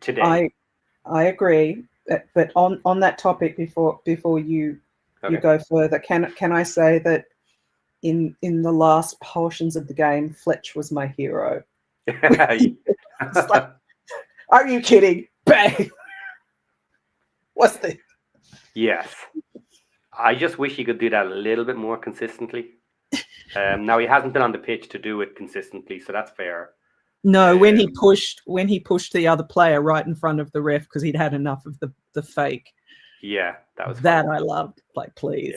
[SPEAKER 1] today.
[SPEAKER 2] I agree. But on that topic, before you go further, can I say that in the last portions of the game, Fletch was my hero. It's like, are you kidding? Bang! What's this?
[SPEAKER 1] Yes. I just wish he could do that a little bit more consistently. Now he hasn't been on the pitch to do it consistently, so that's fair.
[SPEAKER 2] No, when he pushed the other player right in front of the ref because he'd had enough of the fake.
[SPEAKER 1] Yeah, that was
[SPEAKER 2] that
[SPEAKER 1] funny.
[SPEAKER 2] I loved. Like, please.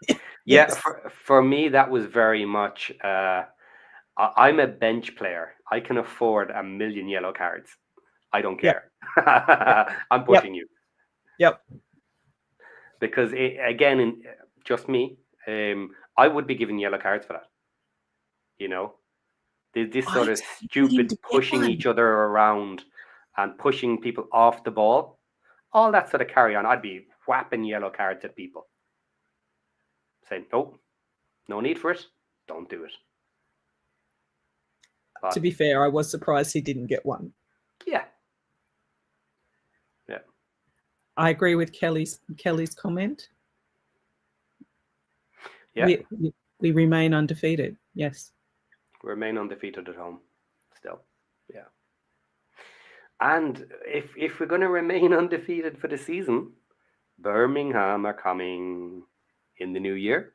[SPEAKER 1] Yeah. Yes. For me, that was very much. I'm a bench player. I can afford 1 million yellow cards. I don't care. I'm pushing you.
[SPEAKER 2] Yep.
[SPEAKER 1] Because again, just me, I would be giving yellow cards for that. You know, this sort of stupid pushing each other around and pushing people off the ball, all that sort of carry on. I'd be whapping yellow cards at people, saying, "Nope, no need for it. Don't do it."
[SPEAKER 2] But, to be fair, I was surprised he didn't get one.
[SPEAKER 1] Yeah.
[SPEAKER 2] I agree with Kelly's comment.
[SPEAKER 1] Yeah.
[SPEAKER 2] We remain undefeated. Yes.
[SPEAKER 1] We remain undefeated at home still. Yeah. And if we're going to remain undefeated for the season, Birmingham are coming in the new year.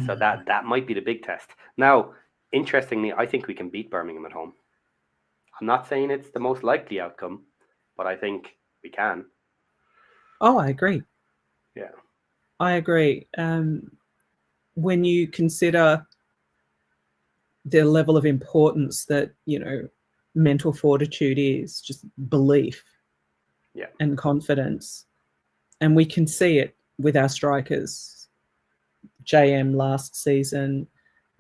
[SPEAKER 1] So that might be the big test. Now, interestingly, I think we can beat Birmingham at home. I'm not saying it's the most likely outcome, but I think we can.
[SPEAKER 2] Oh, I agree.
[SPEAKER 1] Yeah.
[SPEAKER 2] I agree. When you consider the level of importance that, mental fortitude is, just belief and confidence. And we can see it with our strikers, JM last season,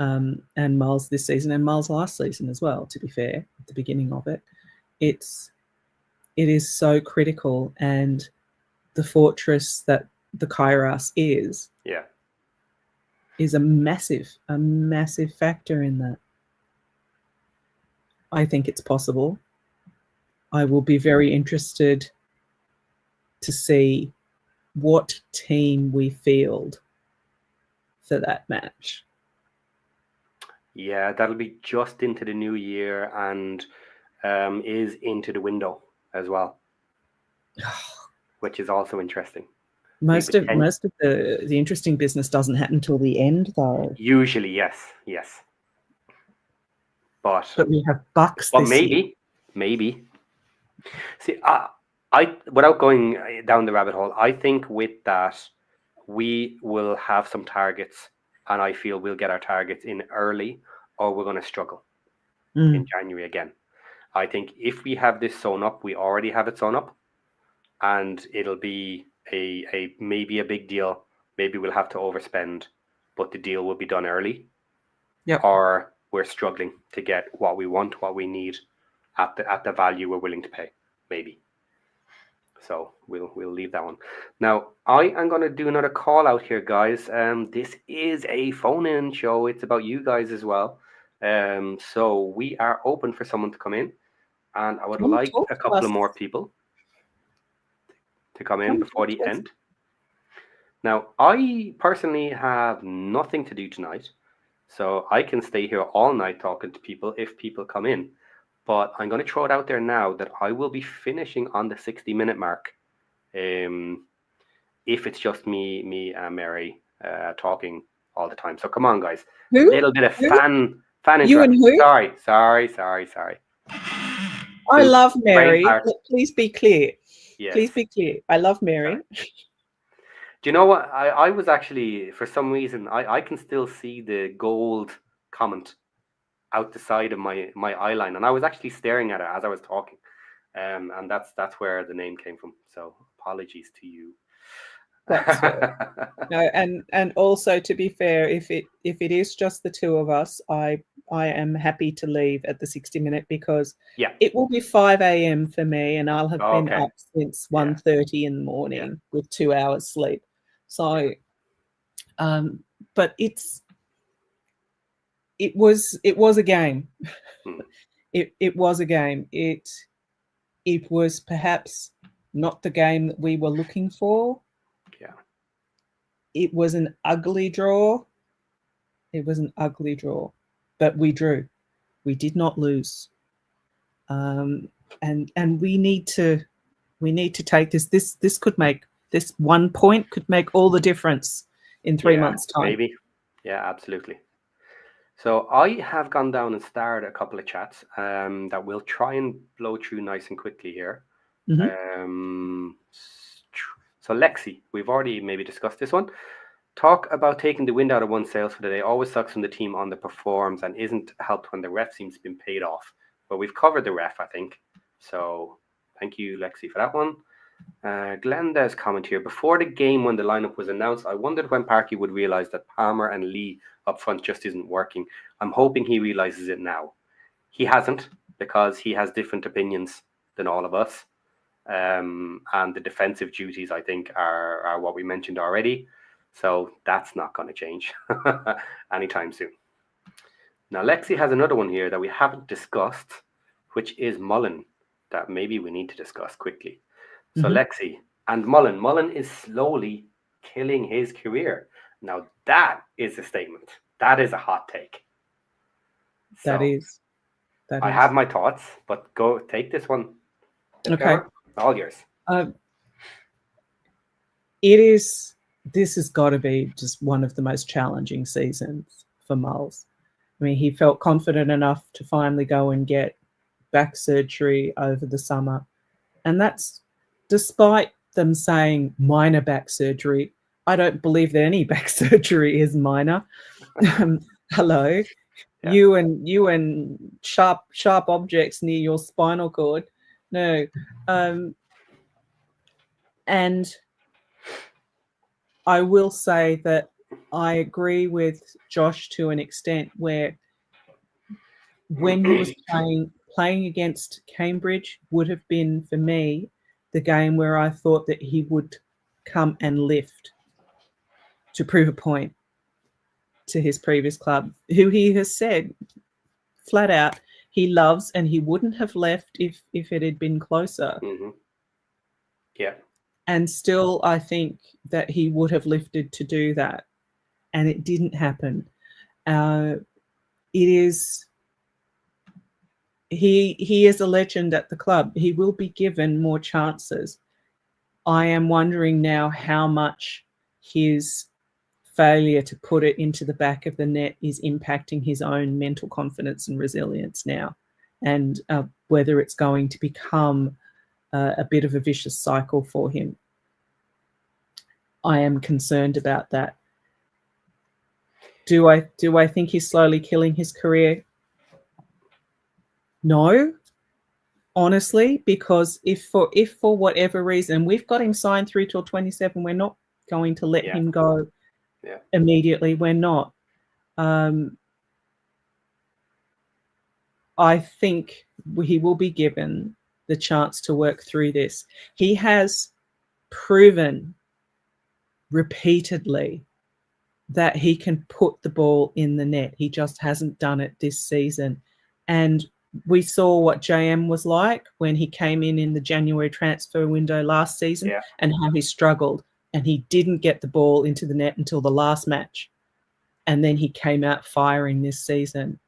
[SPEAKER 2] and Miles this season, and Miles last season as well, to be fair, at the beginning of it. It is so critical, and the fortress that the Kairos is a massive factor in that. I think it's possible. I will be very interested to see what team we field for that match.
[SPEAKER 1] Yeah, that'll be just into the new year and is into the window as well, which is also interesting.
[SPEAKER 2] Most of the interesting business doesn't happen till the end, though.
[SPEAKER 1] Usually, yes. But
[SPEAKER 2] we have Bucks.
[SPEAKER 1] But maybe. See, I without going down the rabbit hole, I think with that we will have some targets, and I feel we'll get our targets in early, or we're going to struggle in January again. I think if we have this sewn up, we already have it sewn up, and it'll be a maybe a big deal. Maybe we'll have to overspend, but the deal will be done early.
[SPEAKER 2] Yeah.
[SPEAKER 1] Or we're struggling to get what we want, what we need at the value we're willing to pay, maybe. So we'll leave that one. Now, I am going to do another call out here, guys. This is a phone-in show. It's about you guys as well. So we are open for someone to come in, and I would like a couple of more people to come in before the end. Now, I personally have nothing to do tonight. So I can stay here all night talking to people if people come in. But I'm going to throw it out there now that I will be finishing on the 60-minute mark. If it's just me and Mary talking all the time. So come on, guys. A
[SPEAKER 2] Who?
[SPEAKER 1] little bit of
[SPEAKER 2] Who?
[SPEAKER 1] fan
[SPEAKER 2] You and
[SPEAKER 1] interaction.
[SPEAKER 2] who?
[SPEAKER 1] Sorry.
[SPEAKER 2] I
[SPEAKER 1] Two
[SPEAKER 2] love
[SPEAKER 1] brain
[SPEAKER 2] Mary.
[SPEAKER 1] parts.
[SPEAKER 2] Please be clear.
[SPEAKER 1] Yes.
[SPEAKER 2] Please be clear. I love Mary.
[SPEAKER 1] Sorry. Do you know what? I was actually, for some reason, I can still see the gold comment out the side of my eye line, and I was actually staring at it as I was talking. And that's where the name came from. So apologies to you.
[SPEAKER 2] That's fair. No, and also, to be fair, if it is just the two of us, I am happy to leave at the 60-minute because it will be 5 a.m. for me, and I'll have been up since 1:30 in the morning with 2 hours sleep. So, but it was a game. It was a game. It was perhaps not the game that we were looking for.
[SPEAKER 1] Yeah.
[SPEAKER 2] It was an ugly draw. But we drew. We did not lose. And we need to take this. This could make, this 1 point could make all the difference in 3 months' time.
[SPEAKER 1] Maybe. Yeah, absolutely. So I have gone down and started a couple of chats that we'll try and blow through nice and quickly here. So Lexi, we've already maybe discussed this one. Talk about taking the wind out of one's sails for the day. Always sucks when the team underperforms and isn't helped when the ref seems to have been paid off. But we've covered the ref, I think. So thank you, Lexi, for that one. Glenda's comment here. Before the game, when the lineup was announced, I wondered when Parky would realise that Palmer and Lee up front just isn't working. I'm hoping he realises it now. He hasn't, because he has different opinions than all of us. And the defensive duties, I think, are what we mentioned already. So that's not going to change anytime soon. Now, Lexi has another one here that we haven't discussed, which is Mullen, that maybe we need to discuss quickly. So Lexi and Mullen is slowly killing his career. Now, that is a statement. That is a hot take.
[SPEAKER 2] That is.
[SPEAKER 1] I have my thoughts, but go take this one.
[SPEAKER 2] Okay.
[SPEAKER 1] All yours.
[SPEAKER 2] This has got to be just one of the most challenging seasons for Mulls. I mean, he felt confident enough to finally go and get back surgery over the summer. And that's despite them saying minor back surgery. I don't believe that any back surgery is minor. Hello. Yeah. You and sharp objects near your spinal cord. No. And I will say that I agree with Josh to an extent, where when he was playing against Cambridge would have been, for me, the game where I thought that he would come and lift to prove a point to his previous club, who he has said flat out he loves, and he wouldn't have left if it had been closer.
[SPEAKER 1] Yeah.
[SPEAKER 2] And still, I think that he would have lifted to do that, and it didn't happen. He is a legend at the club. He will be given more chances. I am wondering now how much his failure to put it into the back of the net is impacting his own mental confidence and resilience now, and whether it's going to become a bit of a vicious cycle for him. I am concerned about that. Do I think he's slowly killing his career? No, honestly, because if for whatever reason we've got him signed through till 27, we're not going to let him go immediately. We're not. I think he will be given the chance to work through this. He has proven repeatedly that he can put the ball in the net. He just hasn't done it this season. And we saw what JM was like when he came in the January transfer window last season, and how he struggled, and he didn't get the ball into the net until the last match. and then he came out firing this season.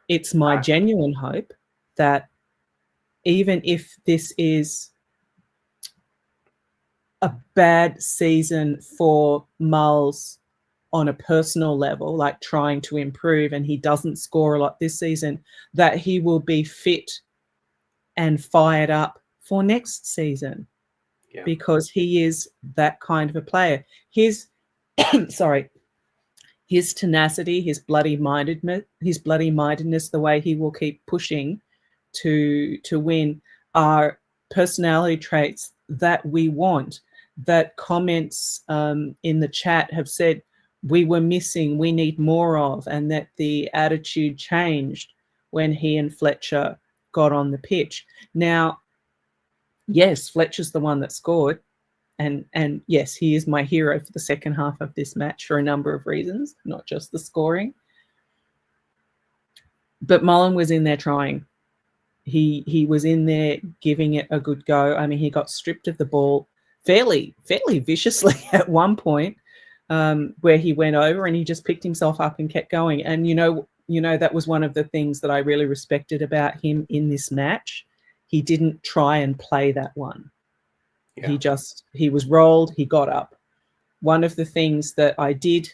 [SPEAKER 2] It's my genuine hope that even if this is a bad season for Mulls on a personal level, like trying to improve, and he doesn't score a lot this season, that he will be fit and fired up for next season, because he is that kind of a player. His his tenacity, his bloody mindedness, the way he will keep pushing to win, are personality traits that we want. That comments in the chat have said we were missing, we need more of, and that the attitude changed when he and Fletcher got on the pitch. Now, yes, Fletcher's the one that scored, and yes, he is my hero for the second half of this match for a number of reasons, not just the scoring. But Mullen was in there trying. He was in there giving it a good go. I mean, he got stripped of the ball fairly viciously at one point, where he went over and he just picked himself up and kept going. And you know that was one of the things that I really respected about him in this match. He didn't try and play that one. Yeah. He was rolled, he got up. One of the things that I did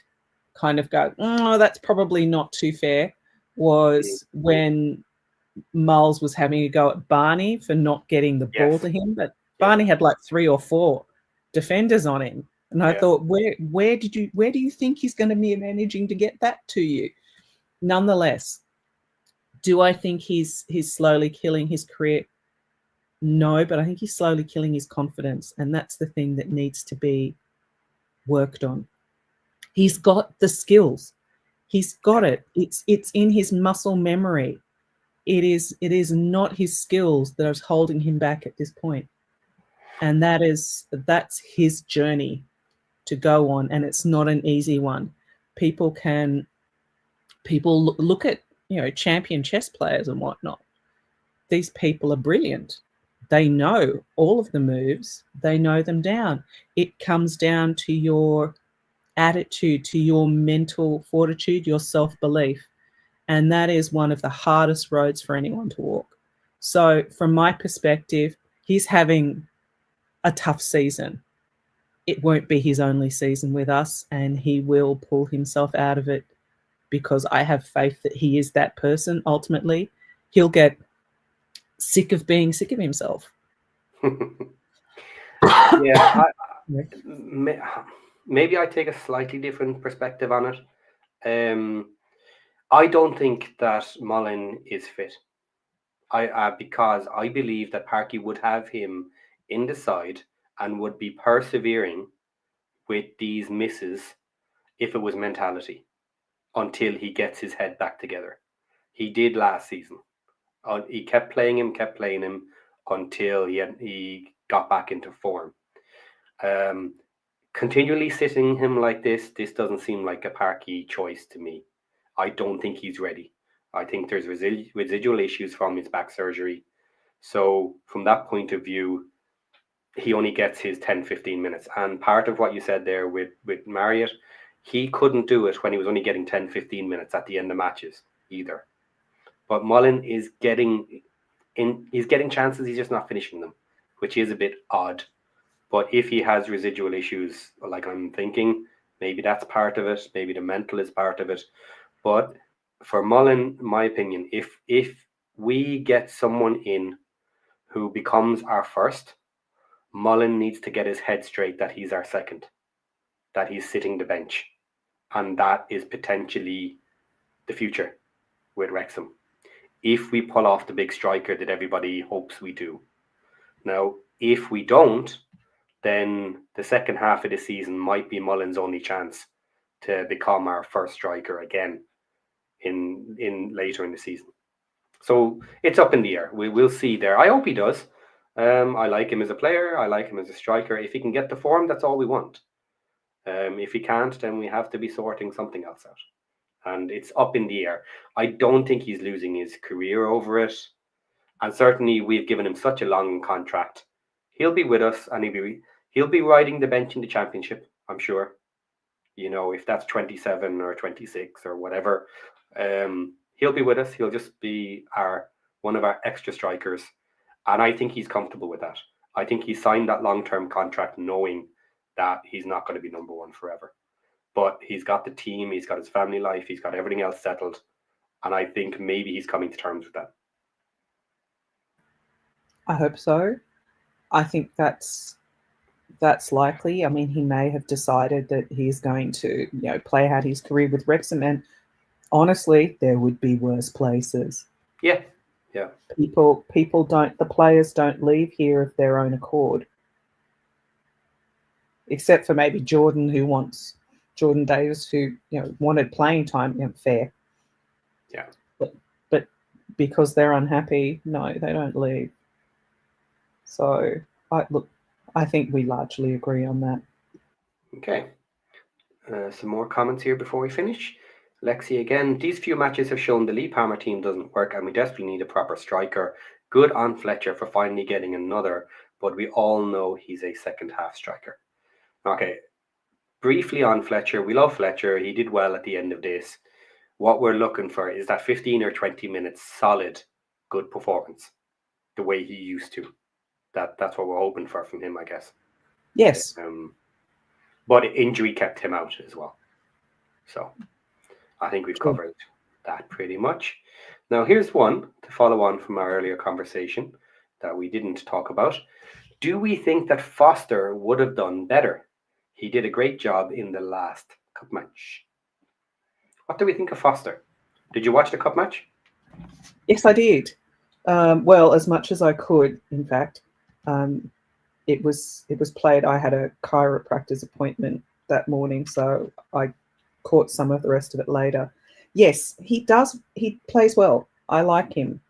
[SPEAKER 2] kind of go, oh, that's probably not too fair, was when Mulls was having a go at Barney for not getting the ball to him, but Barney had like 3 or 4 defenders on him, and I thought, where do you think he's going to be managing to get that to you? Nonetheless, do I think he's slowly killing his career? No, but I think he's slowly killing his confidence, and that's the thing that needs to be worked on. He's got the skills. He's got it. It's in his muscle memory. It is not his skills that are holding him back at this point. And that's his journey to go on, and it's not an easy one. People look at, champion chess players and whatnot. These people are brilliant. They know all of the moves. They know them down. It comes down to your attitude, to your mental fortitude, your self-belief. And that is one of the hardest roads for anyone to walk. So from my perspective, he's having a tough season. It won't be his only season with us, and he will pull himself out of it, because I have faith that he is that person. Ultimately, he'll get sick of being sick of himself.
[SPEAKER 1] Maybe I take a slightly different perspective on it. I don't think that Mullen is fit. Because I believe that Parky would have him in the side and would be persevering with these misses if it was mentality, until he gets his head back together. He did last season. He kept playing him until he got back into form. Continually sitting him like this doesn't seem like a Parky choice to me. I don't think he's ready. I think there's residual issues from his back surgery. So from that point of view, he only gets his 10-15 minutes. And part of what you said there with Marriott, he couldn't do it when he was only getting 10-15 minutes at the end of matches either. But Mullen is getting chances, he's just not finishing them, which is a bit odd. But if he has residual issues, like I'm thinking, maybe that's part of it, maybe the mental is part of it. But for Mullen, my opinion, if we get someone in who becomes our first, Mullen needs to get his head straight that he's our second, that he's sitting the bench. And that is potentially the future with Wrexham, if we pull off the big striker that everybody hopes we do. Now, if we don't, then the second half of the season might be Mullen's only chance to become our first striker again in later in the season. So it's up in the air. We'll see there. I hope he does. I like him as a player. I like him as a striker. If he can get the form, that's all we want. If he can't, then we have to be sorting something else out. And it's up in the air. I don't think he's losing his career over it. And certainly we've given him such a long contract. He'll be with us, and he'll be riding the bench in the Championship, I'm sure. if that's 27 or 26 or whatever, he'll be with us. He'll just be one of our extra strikers. And I think he's comfortable with that. I think he signed that long-term contract knowing that he's not going to be number one forever. But he's got the team, he's got his family life, he's got everything else settled. And I think maybe he's coming to terms with that.
[SPEAKER 2] I hope so. I think that's likely. I mean, he may have decided that he's going to, play out his career with Wrexham, and honestly, there would be worse places.
[SPEAKER 1] Yeah.
[SPEAKER 2] The players don't leave here of their own accord, except for maybe Jordan Davis, who wanted playing time. Fair.
[SPEAKER 1] Yeah.
[SPEAKER 2] But because they're unhappy, no, they don't leave. So I think we largely agree on that.
[SPEAKER 1] Okay. Some more comments here before we finish. Lexi again, these few matches have shown the Lee Palmer team doesn't work and we desperately need a proper striker. Good on Fletcher for finally getting another, but we all know he's a second half striker. Okay, briefly on Fletcher, we love Fletcher. He did well at the end of this. What we're looking for is that 15 or 20 minutes solid, good performance, the way he used to. That's what we're hoping for from him, I guess.
[SPEAKER 2] Yes.
[SPEAKER 1] But injury kept him out as well. So I think we've covered that pretty much. Now, here's one to follow on from our earlier conversation that we didn't talk about. Do we think that Foster would have done better? He did a great job in the last cup match. What do we think of Foster? Did you watch the cup match?
[SPEAKER 2] Yes, I did. Well, as much as I could, in fact. It was played. I had a chiropractor's appointment that morning, so I caught some of the rest of it later. Yes, he does. He plays well. I like him.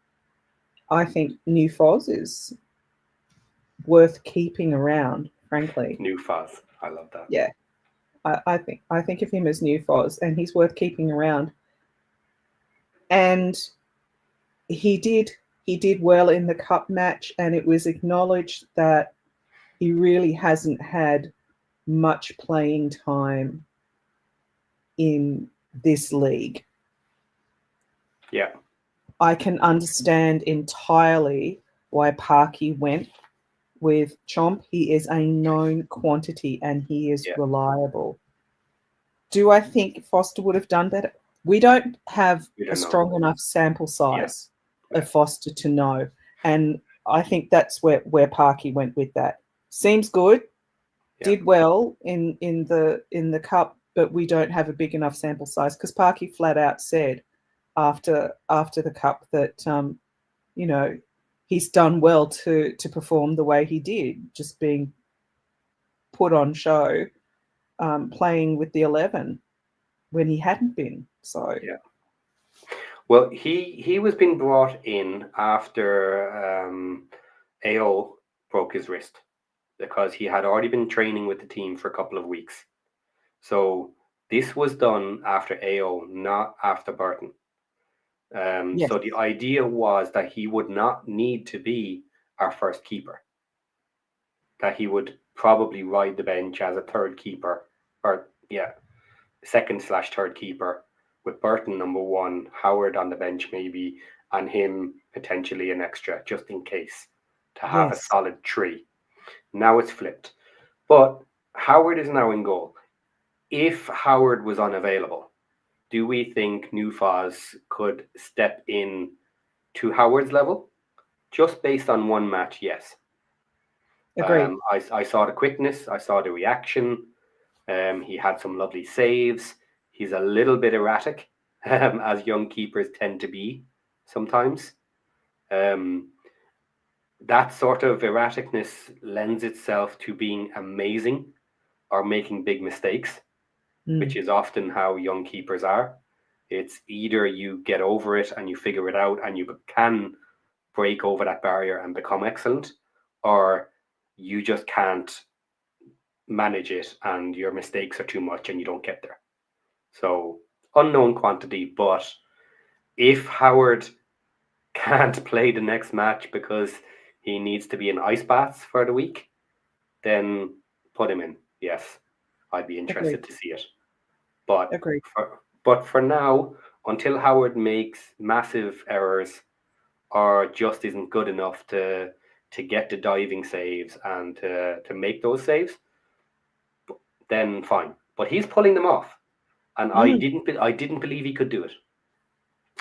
[SPEAKER 2] I think New Foz is worth keeping around, frankly.
[SPEAKER 1] New Foz. I love that.
[SPEAKER 2] Yeah. I think of him as New Foz, and he's worth keeping around. And he did well in the cup match, and it was acknowledged that he really hasn't had much playing time in this league.
[SPEAKER 1] Yeah.
[SPEAKER 2] I can understand entirely why Parky went with Chomp. He is a known quantity and he is reliable. Do I think Foster would have done better? We don't have a strong enough sample size of Foster to know. And I think that's where Parky went with that. Seems good, did well in the cup, but we don't have a big enough sample size, because Parky flat out said after the cup that he's done well to perform the way he did, just being put on show, playing with the 11 when he hadn't been. So
[SPEAKER 1] well, he was being brought in after AO broke his wrist, because he had already been training with the team for a couple of weeks. So this was done after AO, not after Burton. So the idea was that he would not need to be our first keeper, that he would probably ride the bench as a third keeper, or second/third keeper, with Burton number one, Howard on the bench maybe, and him potentially an extra just in case, to have a solid three. Now it's flipped. But Howard is now in goal. If Howard was unavailable, do we think New Foz could step in to Howard's level? Just based on one match, yes.
[SPEAKER 2] Agreed.
[SPEAKER 1] I saw the quickness. I saw the reaction. He had some lovely saves. He's a little bit erratic, as young keepers tend to be sometimes. That sort of erraticness lends itself to being amazing or making big mistakes, which is often how young keepers are. It's either you get over it and you figure it out and you can break over that barrier and become excellent, or you just can't manage it and your mistakes are too much and you don't get there. So unknown quantity, but if Howard can't play the next match because he needs to be in ice baths for the week, then put him in. Yes, I'd be interested to see it. But
[SPEAKER 2] Agreed.
[SPEAKER 1] for now, until Howard makes massive errors or just isn't good enough to get the diving saves and to make those saves, then fine. But he's pulling them off, and I didn't believe he could do it.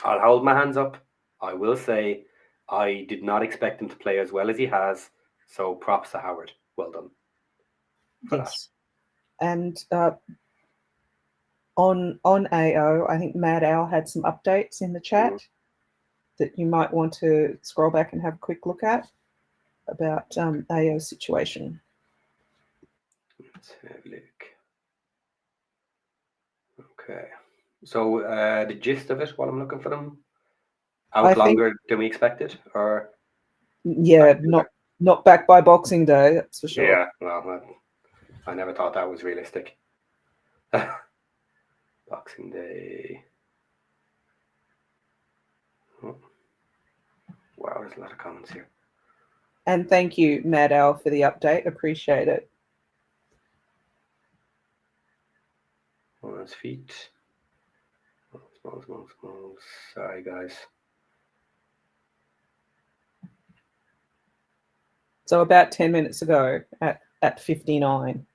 [SPEAKER 1] I'll hold my hands up. I will say I did not expect him to play as well as he has. So props to Howard. Well done.
[SPEAKER 2] Yes. And on AO, I think Mad Owl had some updates in the chat that you might want to scroll back and have a quick look at about AO's situation.
[SPEAKER 1] Let's have a look. Okay. So the gist of it, while I'm looking for them, out longer than we expected, or
[SPEAKER 2] yeah, not back by Boxing Day, that's for sure.
[SPEAKER 1] Yeah, well, I never thought that was realistic. Boxing Day. Oh. Wow, there's a lot of comments here.
[SPEAKER 2] And thank you, Mad Owl, for the update. Appreciate it.
[SPEAKER 1] On his feet. Small. Sorry, guys.
[SPEAKER 2] So about 10 minutes ago at 59.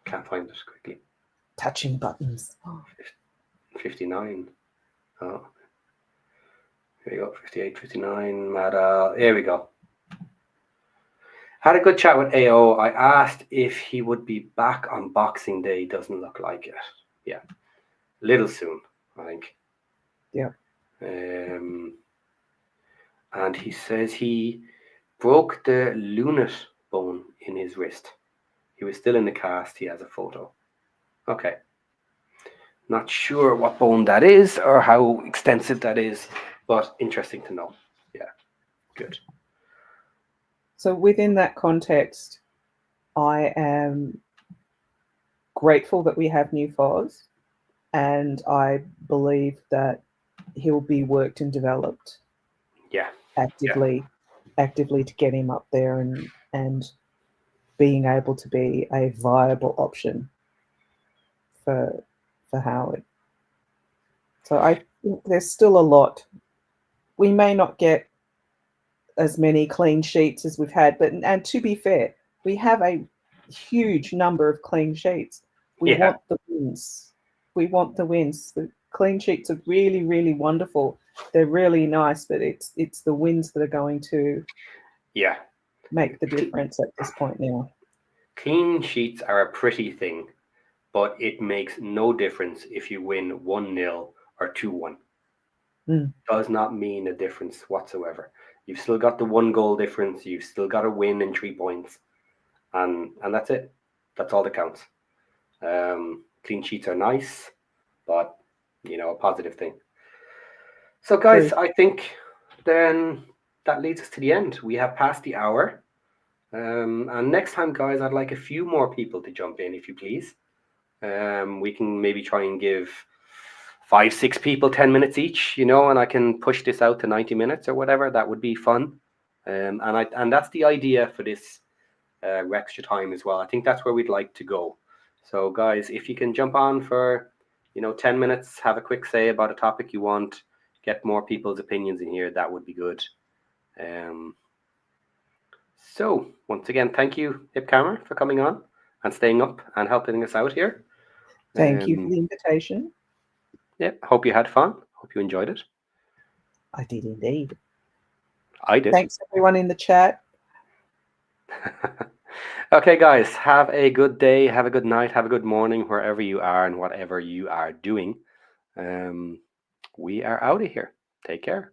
[SPEAKER 1] Can't find this quickly.
[SPEAKER 2] Touching buttons.
[SPEAKER 1] 59. Oh. Here we go. 58, 59. Mad. Here we go. Had a good chat with AO. I asked if he would be back on Boxing Day. Doesn't look like it. Yeah. Little soon, I think.
[SPEAKER 2] Yeah.
[SPEAKER 1] And he says he broke the lunate bone in his wrist. He was still in the cast. He has a photo. Okay. Not sure what bone that is or how extensive that is, but interesting to know. Yeah. Good.
[SPEAKER 2] So within that context, I am grateful that we have new Foz, and I believe that he'll be worked and developed.
[SPEAKER 1] Yeah.
[SPEAKER 2] Actively to get him up there and being able to be a viable option for Howard. So I think there's still a lot. We may not get as many clean sheets as we've had, and to be fair, we have a huge number of clean sheets. We want the wins. We want the wins. The clean sheets are really, really wonderful. They're really nice, but it's the wins that are going to make the difference at this point now.
[SPEAKER 1] Clean sheets are a pretty thing, but it makes no difference if you win 1-0 or 2-1. Does not mean a difference whatsoever. You've still got the 1 goal difference. You've still got a win in 3 points, and that's it. That's all that counts. Clean sheets are nice, but a positive thing. So, guys, I think then that leads us to the end. We have passed the hour, and next time, guys, I'd like a few more people to jump in, if you please. We can maybe try and give 5-6 people 10 minutes each, and I can push this out to 90 minutes or whatever. That would be fun. And that's the idea for this WREXtra Time as well. I think that's where we'd like to go. So, guys, if you can jump on for 10 minutes, have a quick say about a topic you want, get more people's opinions in here, that would be good. So, once again, thank you, Hip Camera, for coming on and staying up and helping us out here.
[SPEAKER 2] Thank you for the invitation.
[SPEAKER 1] Yeah, hope you had fun. Hope you enjoyed it.
[SPEAKER 2] I did indeed.
[SPEAKER 1] I did.
[SPEAKER 2] Thanks, everyone in the chat.
[SPEAKER 1] Okay, guys, have a good day, have a good night, have a good morning, wherever you are and whatever you are doing. We are out of here. Take care.